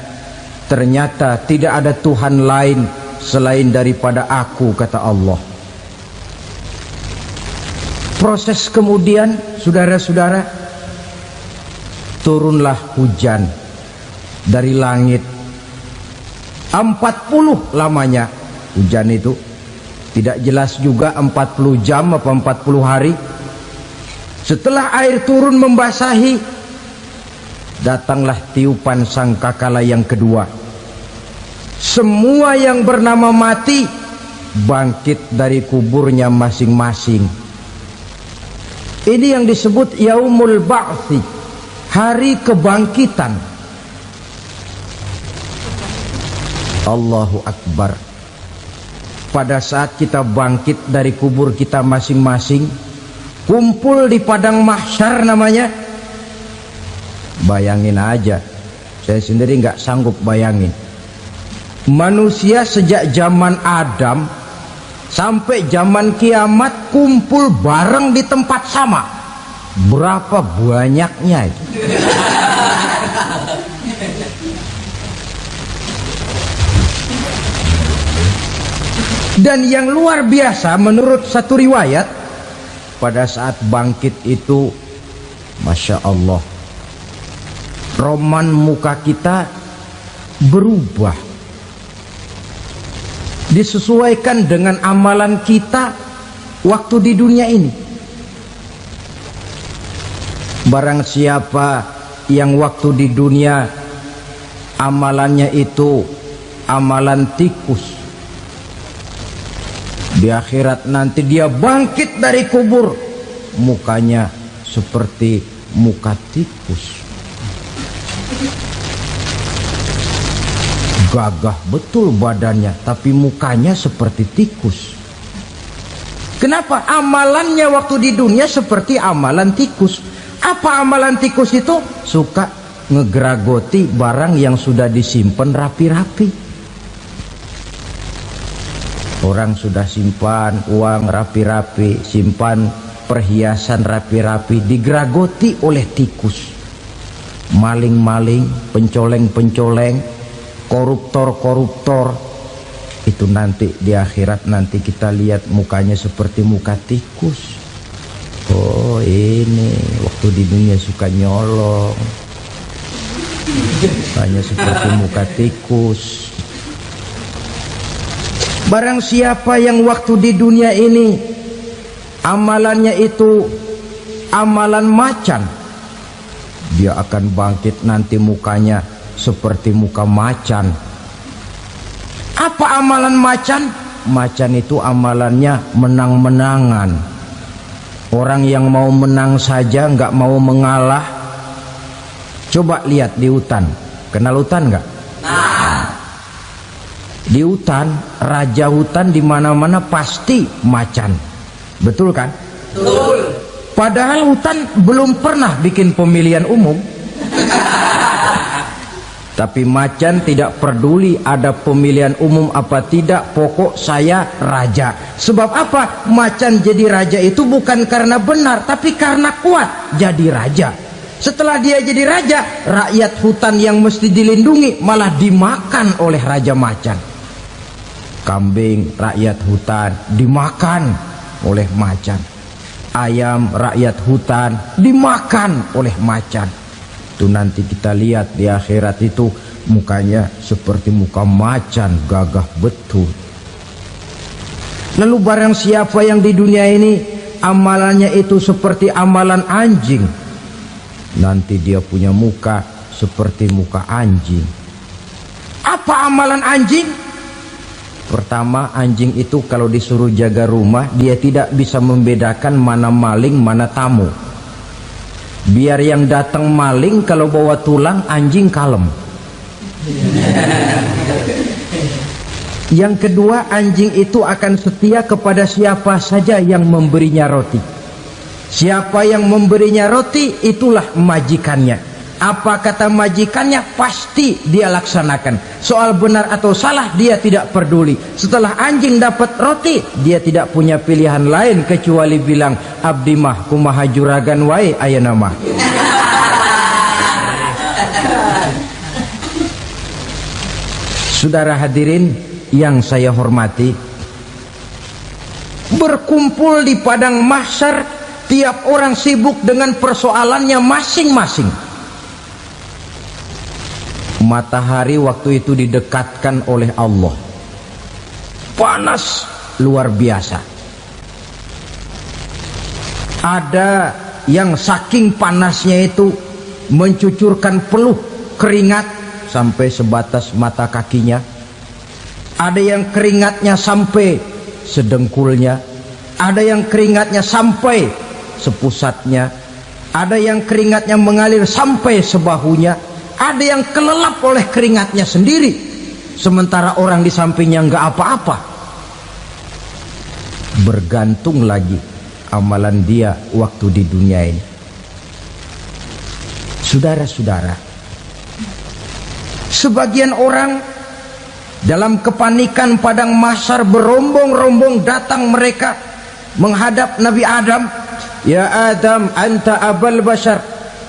ternyata tidak ada Tuhan lain selain daripada aku, kata Allah. Proses kemudian, saudara-saudara, turunlah hujan dari langit. 40 lamanya hujan itu. Tidak jelas juga 40 jam apa 40 hari. Setelah air turun membasahi, datanglah tiupan sangkakala yang kedua. Semua yang bernama mati bangkit dari kuburnya masing-masing. Ini yang disebut Yaumul Ba'thi, hari kebangkitan. Allahu Akbar. Pada saat kita bangkit dari kubur kita masing-masing, kumpul di padang mahsyar namanya. Bayangin aja, saya sendiri nggak sanggup bayangin. Manusia sejak zaman Adam sampai zaman kiamat kumpul bareng di tempat sama. Berapa banyaknya itu? Dan yang luar biasa menurut satu riwayat, pada saat bangkit itu, Masya Allah, roman muka kita berubah, disesuaikan dengan amalan kita waktu di dunia ini. Barang siapa yang waktu di dunia amalannya itu amalan tikus, di akhirat nanti dia bangkit dari kubur, mukanya seperti muka tikus. Gagah betul badannya, tapi mukanya seperti tikus. Kenapa? Amalannya waktu di dunia seperti amalan tikus. Apa amalan tikus itu? Suka ngegeragoti barang yang sudah disimpan rapi-rapi. Orang sudah simpan uang rapi-rapi, simpan perhiasan rapi-rapi, digeragoti oleh tikus. Maling-maling, pencoleng-pencoleng, koruptor-koruptor, itu nanti di akhirat nanti kita lihat mukanya seperti muka tikus. Oh, ini waktu di dunia suka nyolong, mukanya seperti muka tikus. Barang siapa yang waktu di dunia ini amalannya itu amalan macan, dia akan bangkit nanti mukanya seperti muka macan. Apa amalan macan? Macan itu amalannya menang-menangan. Orang yang mau menang saja nggak mau mengalah. Coba lihat di hutan, kenal hutan nggak? Di hutan, raja hutan di mana-mana pasti macan, betul kan? Betul. Padahal hutan belum pernah bikin pemilihan umum. Tapi macan tidak peduli ada pemilihan umum apa tidak, pokok saya raja. Sebab apa? Macan jadi raja itu bukan karena benar, tapi karena kuat jadi raja. Setelah dia jadi raja, rakyat hutan yang mesti dilindungi malah dimakan oleh raja macan. Kambing rakyat hutan dimakan oleh macan. Ayam rakyat hutan dimakan oleh macan. Itu nanti kita lihat di akhirat itu mukanya seperti muka macan, gagah betul. Lalu barang siapa yang di dunia ini amalannya itu seperti amalan anjing, nanti dia punya muka seperti muka anjing. Apa amalan anjing? Pertama, anjing itu kalau disuruh jaga rumah, dia tidak bisa membedakan mana maling, mana tamu. Biar yang datang maling, kalau bawa tulang, anjing kalem. Yang kedua, anjing itu akan setia kepada siapa saja yang memberinya roti. Siapa yang memberinya roti, itulah majikannya. Apa kata majikannya pasti dia laksanakan. Soal benar atau salah dia tidak peduli. Setelah anjing dapat roti, dia tidak punya pilihan lain kecuali bilang, abdi mah kumaha juragan wae ayeuna mah. Saudara hadirin yang saya hormati, berkumpul di padang mahsyar, tiap orang sibuk dengan persoalannya masing-masing. Matahari waktu itu didekatkan oleh Allah, panas luar biasa. Ada yang saking panasnya itu mencucurkan peluh keringat sampai sebatas mata kakinya. Ada yang keringatnya sampai sedengkulnya, ada yang keringatnya sampai sepusatnya, ada yang keringatnya mengalir sampai sebahunya, ada yang kelelap oleh keringatnya sendiri, sementara orang di sampingnya nggak apa-apa. Bergantung lagi amalan dia waktu di dunia ini. Saudara-saudara, sebagian orang dalam kepanikan padang mahsyar berombong-rombong datang mereka menghadap Nabi Adam. Ya Adam, anta abal bashar.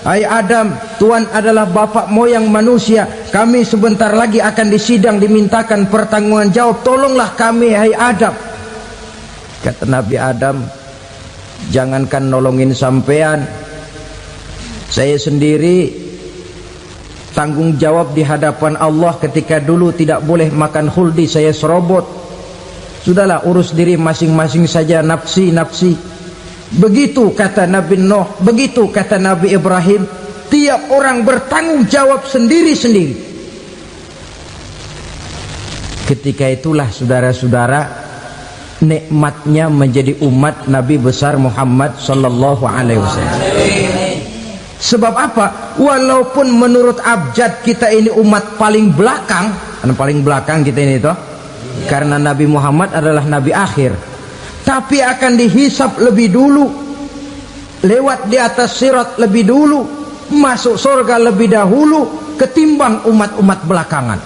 Hai Adam, Tuhan adalah bapak moyang manusia. Kami sebentar lagi akan disidang, dimintakan pertanggungan jawab. Tolonglah kami, hai Adam. Kata Nabi Adam, jangankan nolongin sampean, saya sendiri tanggung jawab di hadapan Allah ketika dulu tidak boleh makan khuldi, saya serobot. Sudahlah, urus diri masing-masing saja, nafsi. Begitu kata Nabi Nuh, begitu kata Nabi Ibrahim. Tiap orang bertanggung jawab sendiri-sendiri. Ketika itulah saudara-saudara, nikmatnya menjadi umat Nabi besar Muhammad sallallahu alaihi wasallam. Sebab apa? Walaupun menurut abjad kita ini umat paling belakang, paling belakang kita ini toh, karena Nabi Muhammad adalah Nabi akhir, tapi akan dihisap lebih dulu, lewat di atas sirat lebih dulu, masuk surga lebih dahulu ketimbang umat-umat belakangan.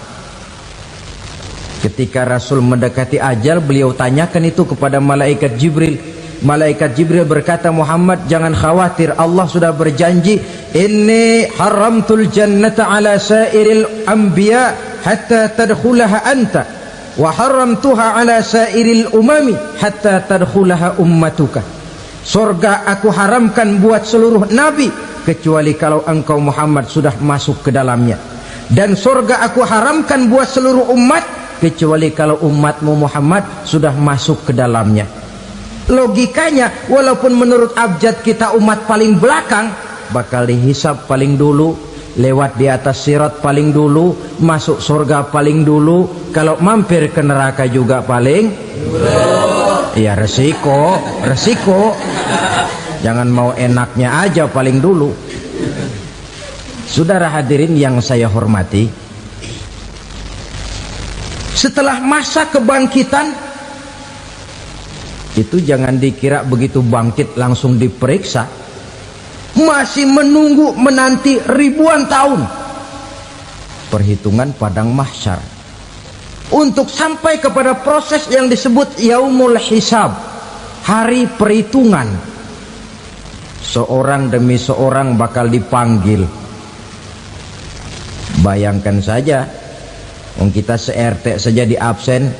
Ketika Rasul mendekati ajal, beliau tanyakan itu kepada malaikat Jibril. Malaikat Jibril berkata, Muhammad jangan khawatir, Allah sudah berjanji, inni haramtul jannata ala sairil anbiya hatta tadkhulaha anta wa haramtuha ala sairil umami hatta tadkhulaha ummatuka. Surga aku haramkan buat seluruh nabi kecuali kalau engkau Muhammad sudah masuk ke dalamnya, dan surga aku haramkan buat seluruh umat kecuali kalau umatmu Muhammad sudah masuk ke dalamnya. Logikanya, walaupun menurut abjad kita umat paling belakang, bakal dihisap paling dulu, lewat di atas sirat paling dulu, masuk surga paling dulu, kalau mampir ke neraka juga paling dulu. Ya resiko. Jangan mau enaknya aja paling dulu. Saudara hadirin yang saya hormati, setelah masa kebangkitan itu jangan dikira begitu bangkit langsung diperiksa, masih menunggu menanti ribuan tahun perhitungan padang mahsyar untuk sampai kepada proses yang disebut yaumul hisab, hari perhitungan. Seorang demi seorang bakal dipanggil. Bayangkan saja, kita se-RT saja di absen,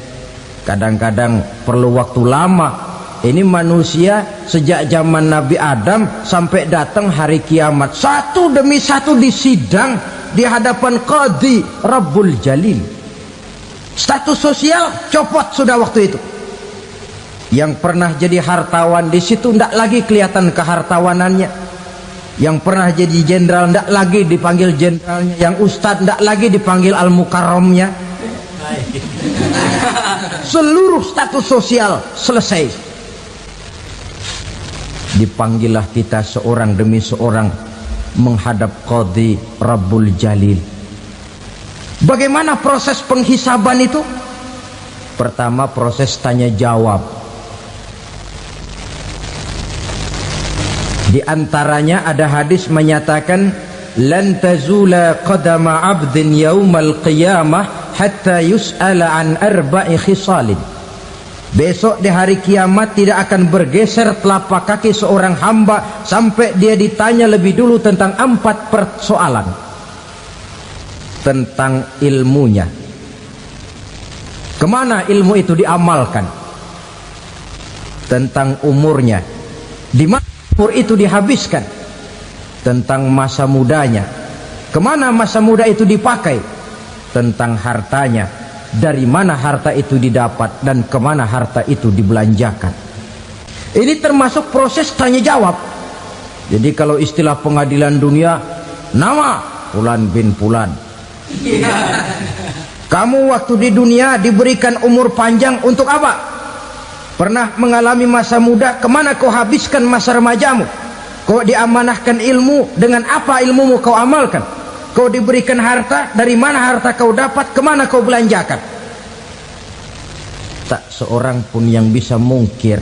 kadang-kadang perlu waktu lama. Ini manusia sejak zaman Nabi Adam sampai datang hari kiamat, satu demi satu disidang di hadapan Qadhi Rabbul Jalil. Status sosial copot sudah waktu itu. Yang pernah jadi hartawan di situ tidak lagi kelihatan kehartawanannya. Yang pernah jadi jenderal tidak lagi dipanggil jenderalnya. Yang ustadz tidak lagi dipanggil al-mukarramnya. Seluruh status sosial selesai. Dipanggillah kita seorang demi seorang menghadap Qadhi Rabbul Jalil. Bagaimana proses penghisaban itu? Pertama, proses tanya jawab. Di antaranya ada hadis menyatakan, lan tazula qadama 'abdin yaumal qiyamah hatta yus'ala an arba'i khisalin. Besok di hari kiamat tidak akan bergeser telapak kaki seorang hamba sampai dia ditanya lebih dulu tentang 4 persoalan. Tentang ilmunya, kemana ilmu itu diamalkan. Tentang umurnya, di mana umur itu dihabiskan. Tentang masa mudanya, kemana masa muda itu dipakai. tentang hartanya, dari mana harta itu didapat dan kemana harta itu dibelanjakan. Ini termasuk proses tanya jawab. Jadi kalau istilah pengadilan dunia, nama Fulan bin Fulan. Kamu waktu di dunia diberikan umur panjang untuk apa? Pernah mengalami masa muda, kemana kau habiskan masa remajamu? Kau diamanahkan ilmu, dengan apa ilmumu kau amalkan? Kau diberikan harta, dari mana harta kau dapat, kemana kau belanjakan? Tak seorang pun yang bisa mungkir.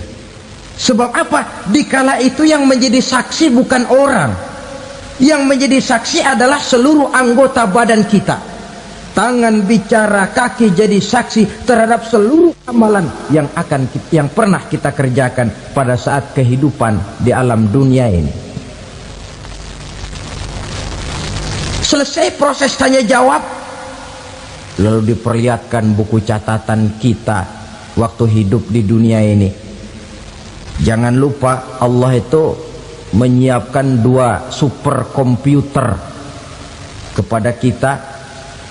Sebab apa? Dikala itu yang menjadi saksi bukan orang. Yang menjadi saksi adalah seluruh anggota badan kita. Tangan bicara, kaki jadi saksi terhadap seluruh amalan yang pernah kita kerjakan pada saat kehidupan di alam dunia ini. Selesai proses tanya jawab, lalu diperlihatkan buku catatan kita waktu hidup di dunia ini. Jangan lupa Allah itu menyiapkan 2 superkomputer kepada kita,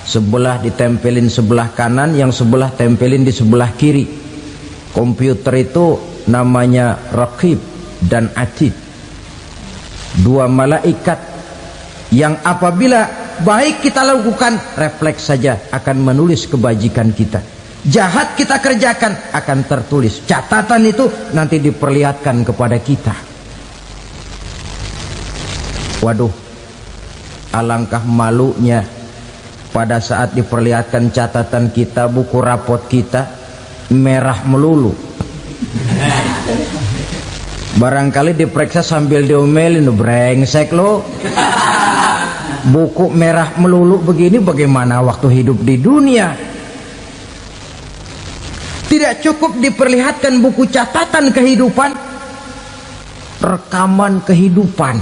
sebelah ditempelin sebelah kanan, yang sebelah tempelin di sebelah kiri. Komputer itu namanya Raqib dan Atid, 2 malaikat yang apabila baik kita lakukan, refleks saja akan menulis kebajikan kita. Jahat kita kerjakan, akan tertulis. Catatan itu nanti diperlihatkan kepada kita. Waduh, alangkah malunya pada saat diperlihatkan catatan kita, buku rapot kita merah melulu. Barangkali diperiksa sambil diomelin, brengsek lo. Buku merah melulu begini, bagaimana waktu hidup di dunia? Tidak cukup diperlihatkan buku catatan kehidupan, rekaman kehidupan.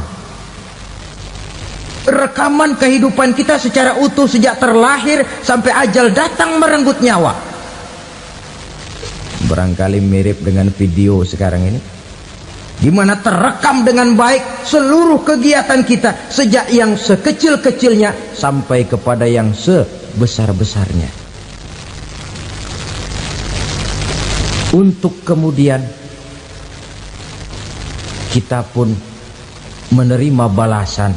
Rekaman kehidupan kita secara utuh sejak terlahir sampai ajal datang merenggut nyawa. Barangkali mirip dengan video sekarang ini, di mana terekam dengan baik seluruh kegiatan kita, sejak yang sekecil-kecilnya sampai kepada yang sebesar-besarnya. Untuk kemudian kita pun menerima balasan.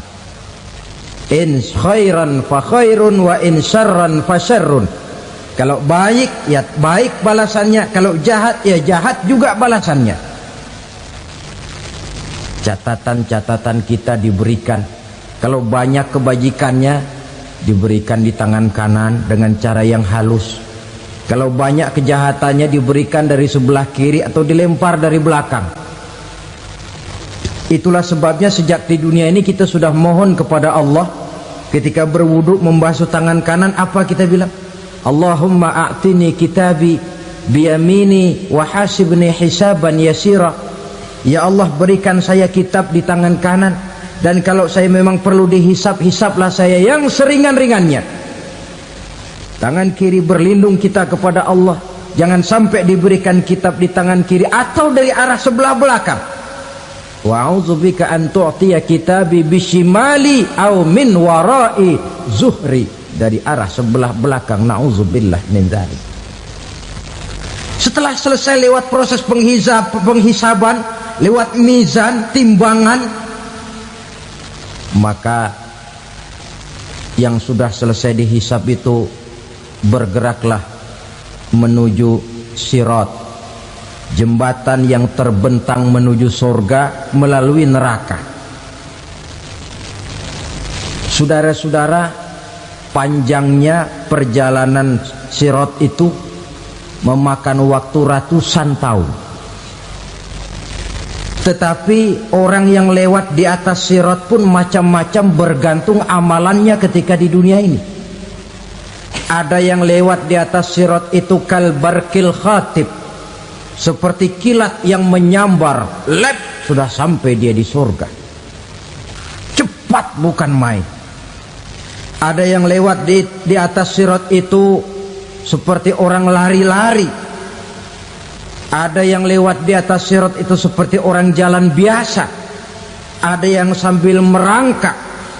In khairan fa khairun wa in syarran fa syarrun. Kalau baik ya baik balasannya, kalau jahat ya jahat juga balasannya. Catatan-catatan kita diberikan. Kalau banyak kebajikannya diberikan di tangan kanan dengan cara yang halus. Kalau banyak kejahatannya diberikan dari sebelah kiri atau dilempar dari belakang. Itulah sebabnya sejak di dunia ini kita sudah mohon kepada Allah. Ketika berwudu membasuh tangan kanan, apa kita bilang? Allahumma a'tini kitabi biyamini wa hasibni hisaban yasira. Ya Allah, berikan saya kitab di tangan kanan, dan kalau saya memang perlu dihisap, hisaplah saya yang seringan-ringannya. Tangan kiri berlindung kita kepada Allah, jangan sampai diberikan kitab di tangan kiri atau dari arah sebelah belakang. Wa a'udzubika an tu'tiya kitabi bishimali aw min wara'i zuhri, dari arah sebelah belakang. Na'udzubillah min dzalik. Setelah selesai lewat proses penghisaban, lewat mizan, timbangan, maka yang sudah selesai dihisab itu bergeraklah menuju sirat, jembatan yang terbentang menuju surga melalui neraka. Saudara-saudara, panjangnya perjalanan sirat itu memakan waktu ratusan tahun. Tetapi orang yang lewat di atas sirat pun macam-macam, bergantung amalannya ketika di dunia ini. Ada yang lewat di atas sirat itu kalbarkil khatib, seperti kilat yang menyambar, lep, sudah sampai dia di surga. Cepat bukan main. Ada yang lewat di atas sirat itu seperti orang lari-lari. Ada yang lewat di atas sirat itu seperti orang jalan biasa. Ada yang sambil merangkak,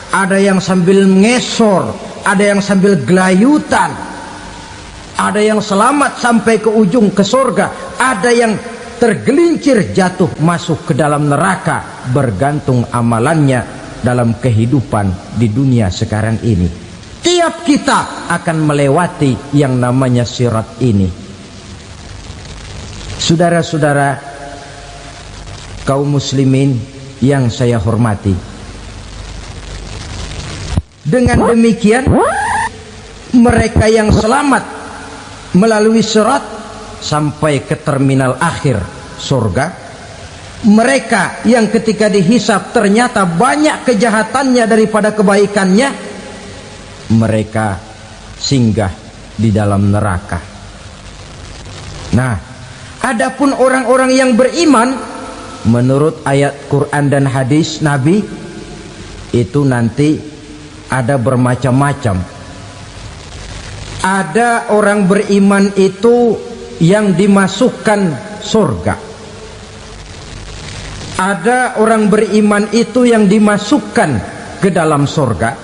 ada yang sambil ngesor, ada yang sambil gelayutan, ada yang selamat sampai ke ujung ke surga, ada yang tergelincir jatuh masuk ke dalam neraka, bergantung amalannya dalam kehidupan di dunia sekarang ini. Tiap kita akan melewati yang namanya sirat ini. Saudara-saudara kaum muslimin yang saya hormati, dengan demikian mereka yang selamat melalui sirat sampai ke terminal akhir surga, mereka yang ketika dihisab ternyata banyak kejahatannya daripada kebaikannya, mereka singgah di dalam neraka. Nah, adapun orang-orang yang beriman menurut ayat Quran dan hadis Nabi itu nanti ada bermacam-macam. Ada orang beriman itu yang dimasukkan surga. Ada orang beriman itu yang dimasukkan ke dalam surga.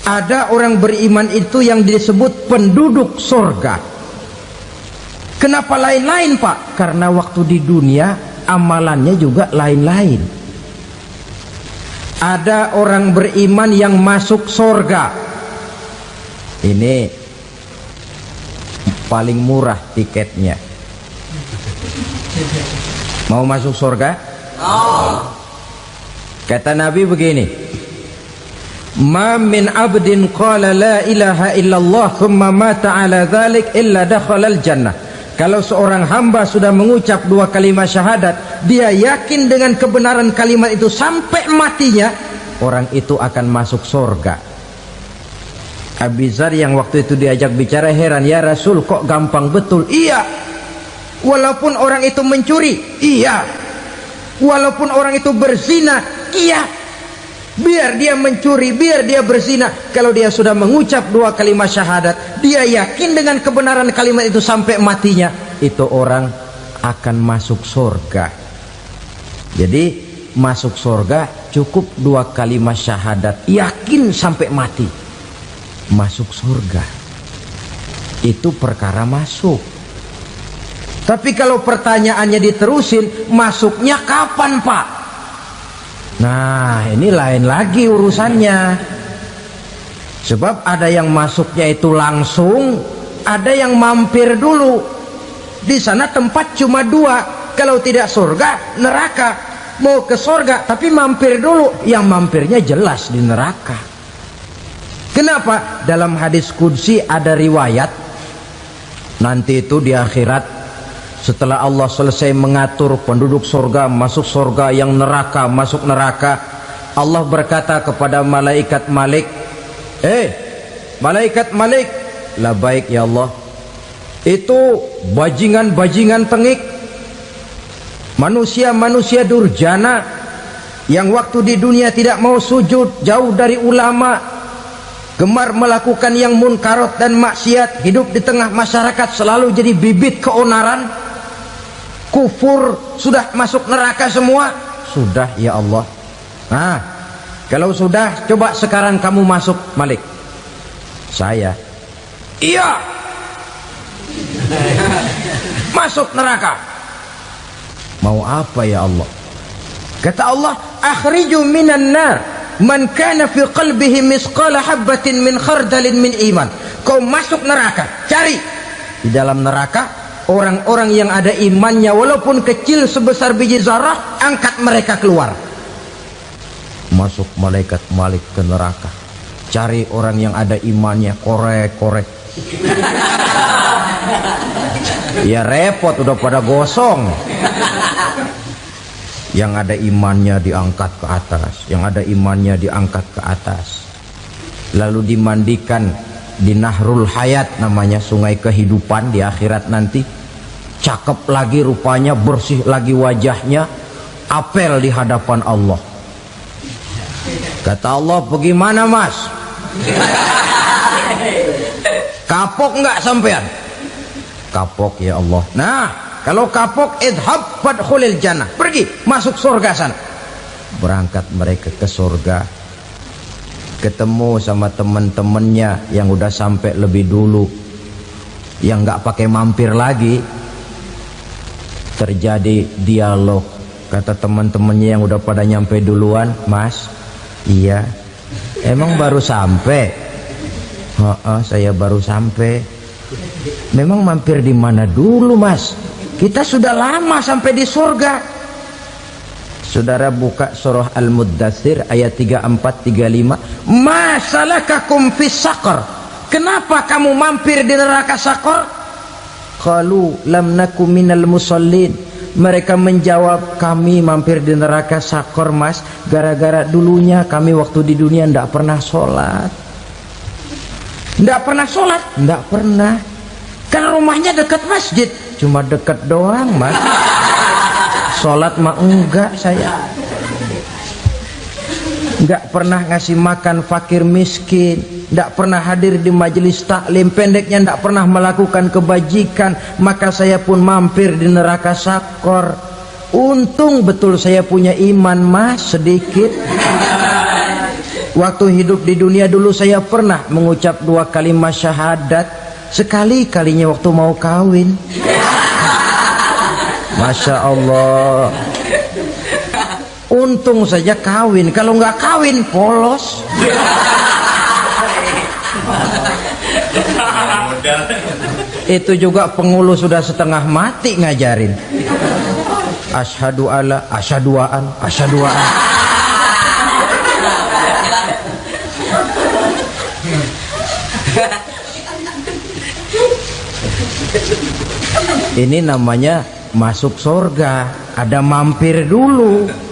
Ada orang beriman itu yang disebut penduduk surga. Kenapa lain-lain, Pak? Karena waktu di dunia amalannya juga lain-lain. Ada orang beriman yang masuk surga. Ini paling murah tiketnya. Mau masuk surga? Kata Nabi begini, ma min abdin qala la ilaha illallah thumma mata ala dhalik illa dakhalal jannah. Kalau seorang hamba sudah mengucap dua kalimat syahadat, dia yakin dengan kebenaran kalimat itu sampai matinya, orang itu akan masuk surga. Abi Dzar yang waktu itu diajak bicara heran, ya Rasul kok gampang betul? Iya, walaupun orang itu mencuri, iya, walaupun orang itu berzina, iya, biar dia mencuri, biar dia berzina, kalau dia sudah mengucap dua kalimat syahadat, dia yakin dengan kebenaran kalimat itu sampai matinya, itu orang akan masuk surga. Jadi masuk surga cukup dua kalimat syahadat, yakin sampai mati, masuk surga. Itu perkara masuk. Tapi kalau pertanyaannya diterusin, masuknya kapan, Pak? Nah, ini lain lagi urusannya. Sebab ada yang masuknya itu langsung, ada yang mampir dulu. Di sana tempat cuma dua, kalau tidak surga, neraka. Mau ke surga tapi mampir dulu, yang mampirnya jelas di neraka. Kenapa? Dalam hadis qudsi ada riwayat, nanti itu di akhirat, setelah Allah selesai mengatur penduduk surga masuk surga, yang neraka masuk neraka, Allah berkata kepada malaikat Malik, malaikat Malik, labaik ya Allah, itu bajingan-bajingan tengik, manusia-manusia durjana yang waktu di dunia tidak mau sujud, jauh dari ulama, gemar melakukan yang munkarat dan maksiat, hidup di tengah masyarakat selalu jadi bibit keonaran, kufur, sudah masuk neraka semua. Sudah ya Allah. Nah, kalau sudah, coba sekarang kamu masuk, Malik. Saya, iya, masuk neraka. Mau apa ya Allah? Kata Allah, akhriju minan nar man kana fi qalbihi misqala habatin min khardalin min iman. Kau masuk neraka, cari di dalam neraka orang-orang yang ada imannya walaupun kecil sebesar biji zarah, angkat mereka keluar. Masuk malaikat Malik ke neraka, cari orang yang ada imannya, korek-korek. Ya repot, udah pada gosong. Yang ada imannya diangkat ke atas, yang ada imannya diangkat ke atas, lalu dimandikan di Nahrul Hayat, namanya sungai kehidupan di akhirat nanti. Cakep lagi rupanya, bersih lagi wajahnya, apel di hadapan Allah. Kata Allah, bagaimana mas? Kapok nggak sampean? Kapok ya Allah. Nah, kalau kapok, idhab fadkhulil jannah, pergi masuk surga sana. Berangkat mereka ke surga. ketemu sama teman-temannya yang udah sampai lebih dulu, yang nggak pakai mampir lagi. Terjadi dialog. Kata teman-temannya yang udah pada nyampe duluan, "Mas, iya, emang baru sampai?" Saya baru sampai." "Memang mampir di mana dulu, Mas? Kita sudah lama sampai di surga." Saudara buka surah Al-Muddatsir ayat 34-35. "Ma salakakum fis saqar?" Kenapa kamu mampir di neraka Saqar? Qalu lam naku minal musallin. Mereka menjawab, kami mampir di neraka Saqar, Mas, gara-gara dulunya kami waktu di dunia ndak pernah sholat. Ndak pernah sholat? Ndak pernah. Kan rumahnya dekat masjid. Cuma dekat doang, Mas. Sholat mah enggak saya. Nggak pernah ngasih makan fakir miskin, nggak pernah hadir di majelis taklim, pendeknya nggak pernah melakukan kebajikan, maka saya pun mampir di neraka Saqar. Untung betul saya punya iman, Mas, sedikit. Waktu hidup di dunia dulu saya pernah mengucap 2 kalimat syahadat, sekali-kalinya waktu mau kawin. Masya Allah. Untung saja kawin, kalau nggak kawin polos. Itu juga pengulu sudah setengah mati ngajarin. Asyhadu alla, asyaduaan, asyaduaan. Ini namanya masuk surga, ada mampir dulu.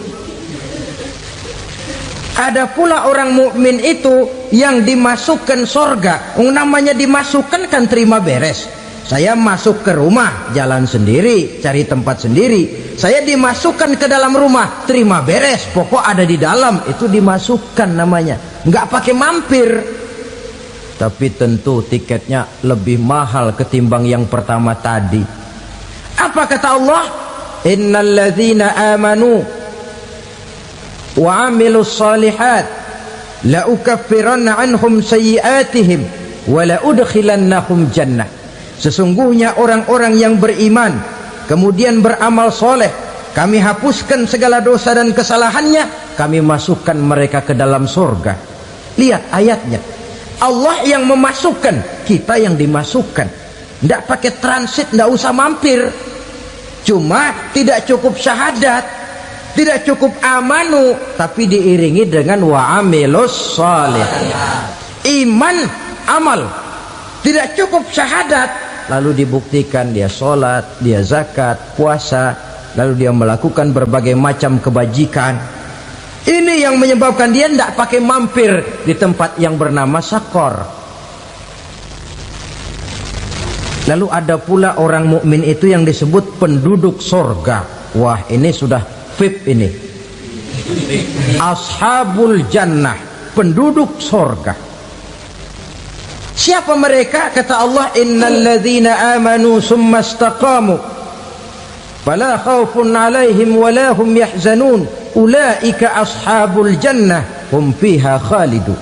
Ada pula orang mukmin itu yang dimasukkan surga. Namanya dimasukkan kan terima beres. Saya masuk ke rumah, jalan sendiri, cari tempat sendiri. Saya dimasukkan ke dalam rumah, terima beres, pokok ada di dalam, itu dimasukkan namanya. Nggak pakai mampir. Tapi tentu tiketnya lebih mahal ketimbang yang pertama tadi. Apa kata Allah? Innal ladzina amanu wa amilus salihat la ukaffiranna anhum sayyi'atihim wa la udkhilannahum jannah. Sesungguhnya orang-orang yang beriman kemudian beramal soleh, kami hapuskan segala dosa dan kesalahannya, kami masukkan mereka ke dalam surga. Lihat ayatnya, Allah yang memasukkan, kita yang dimasukkan. Tidak pakai transit, tidak usah mampir. Cuma tidak cukup syahadat, tidak cukup amanu, tapi diiringi dengan wa'amilus salih. Iman, amal. Tidak cukup syahadat, lalu dibuktikan dia sholat, dia zakat, puasa, lalu dia melakukan berbagai macam kebajikan. Ini yang menyebabkan dia tidak pakai mampir di tempat yang bernama Saqar. Lalu ada pula orang mukmin itu yang disebut penduduk surga. Wah, ini sudah VIP ini. Ashabul jannah, penduduk surga. Siapa mereka? Kata Allah, innal ladzina amanu summa istaqamu fala khaufun alaihim wala hum yahzanun ulaika ashabul jannah hum fiha khalidun.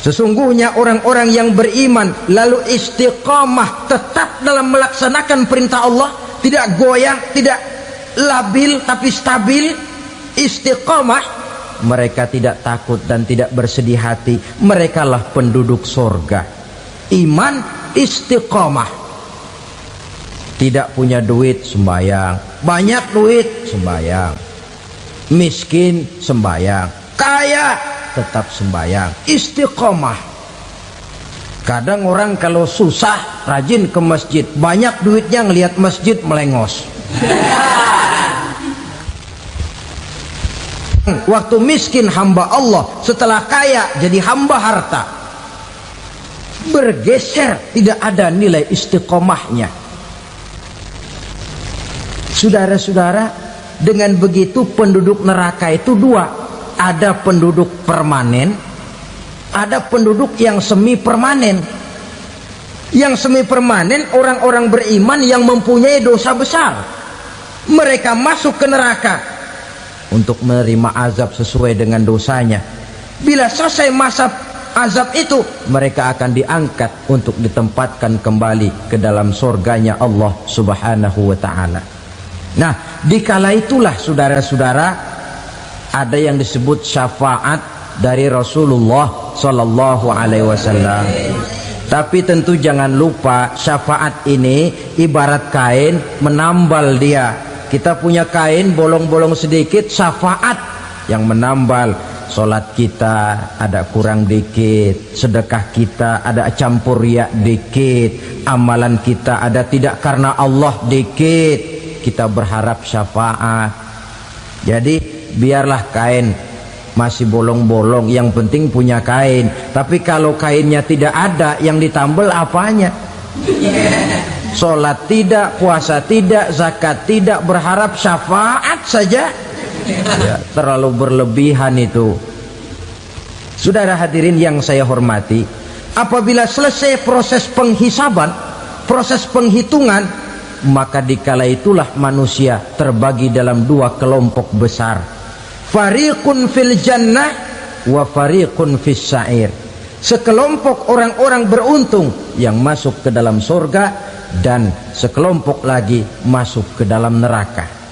Sesungguhnya orang-orang yang beriman lalu istiqamah, tetap dalam melaksanakan perintah Allah, tidak goyang, tidak labil tapi stabil, istiqamah, mereka tidak takut dan tidak bersedih hati. Merekalah penduduk surga. Iman, istiqamah. Tidak punya duit, sembayang. Banyak duit, sembayang. Miskin, sembayang. Kaya, tetap sembayang. Istiqamah. Kadang orang kalau susah rajin ke masjid, banyak duitnya ngelihat masjid melengos. Waktu miskin hamba Allah, setelah kaya jadi hamba harta. Bergeser, tidak ada nilai istiqomahnya. Saudara-saudara, dengan begitu penduduk neraka itu dua. Ada penduduk permanen, ada penduduk yang semi permanen. Yang semi permanen orang-orang beriman yang mempunyai dosa besar. Mereka masuk ke neraka untuk menerima azab sesuai dengan dosanya. Bila selesai masa azab itu, mereka akan diangkat untuk ditempatkan kembali ke dalam surganya Allah subhanahu wa ta'ala. Nah, dikala itulah saudara-saudara, ada yang disebut syafaat dari Rasulullah sallallahu alaihi wasallam. Tapi tentu jangan lupa, syafaat ini ibarat kain menambal dia. Kita punya kain bolong-bolong sedikit, syafaat yang menambal. Solat kita ada kurang dikit, sedekah kita ada campur riak dikit, amalan kita ada tidak karena Allah dikit, kita berharap syafaat. Jadi biarlah kain masih bolong-bolong, yang penting punya kain. Tapi kalau kainnya tidak ada, yang ditambal apanya? Solat tidak, puasa tidak, zakat tidak, berharap syafaat saja. Ya, terlalu berlebihan itu. Saudara hadirin yang saya hormati, apabila selesai proses penghisaban, proses penghitungan, maka dikala itulah manusia terbagi dalam dua kelompok besar. Fariqun fil jannah wa fariqun fis sa'ir. Sekelompok orang-orang beruntung yang masuk ke dalam surga, dan sekelompok lagi masuk ke dalam neraka.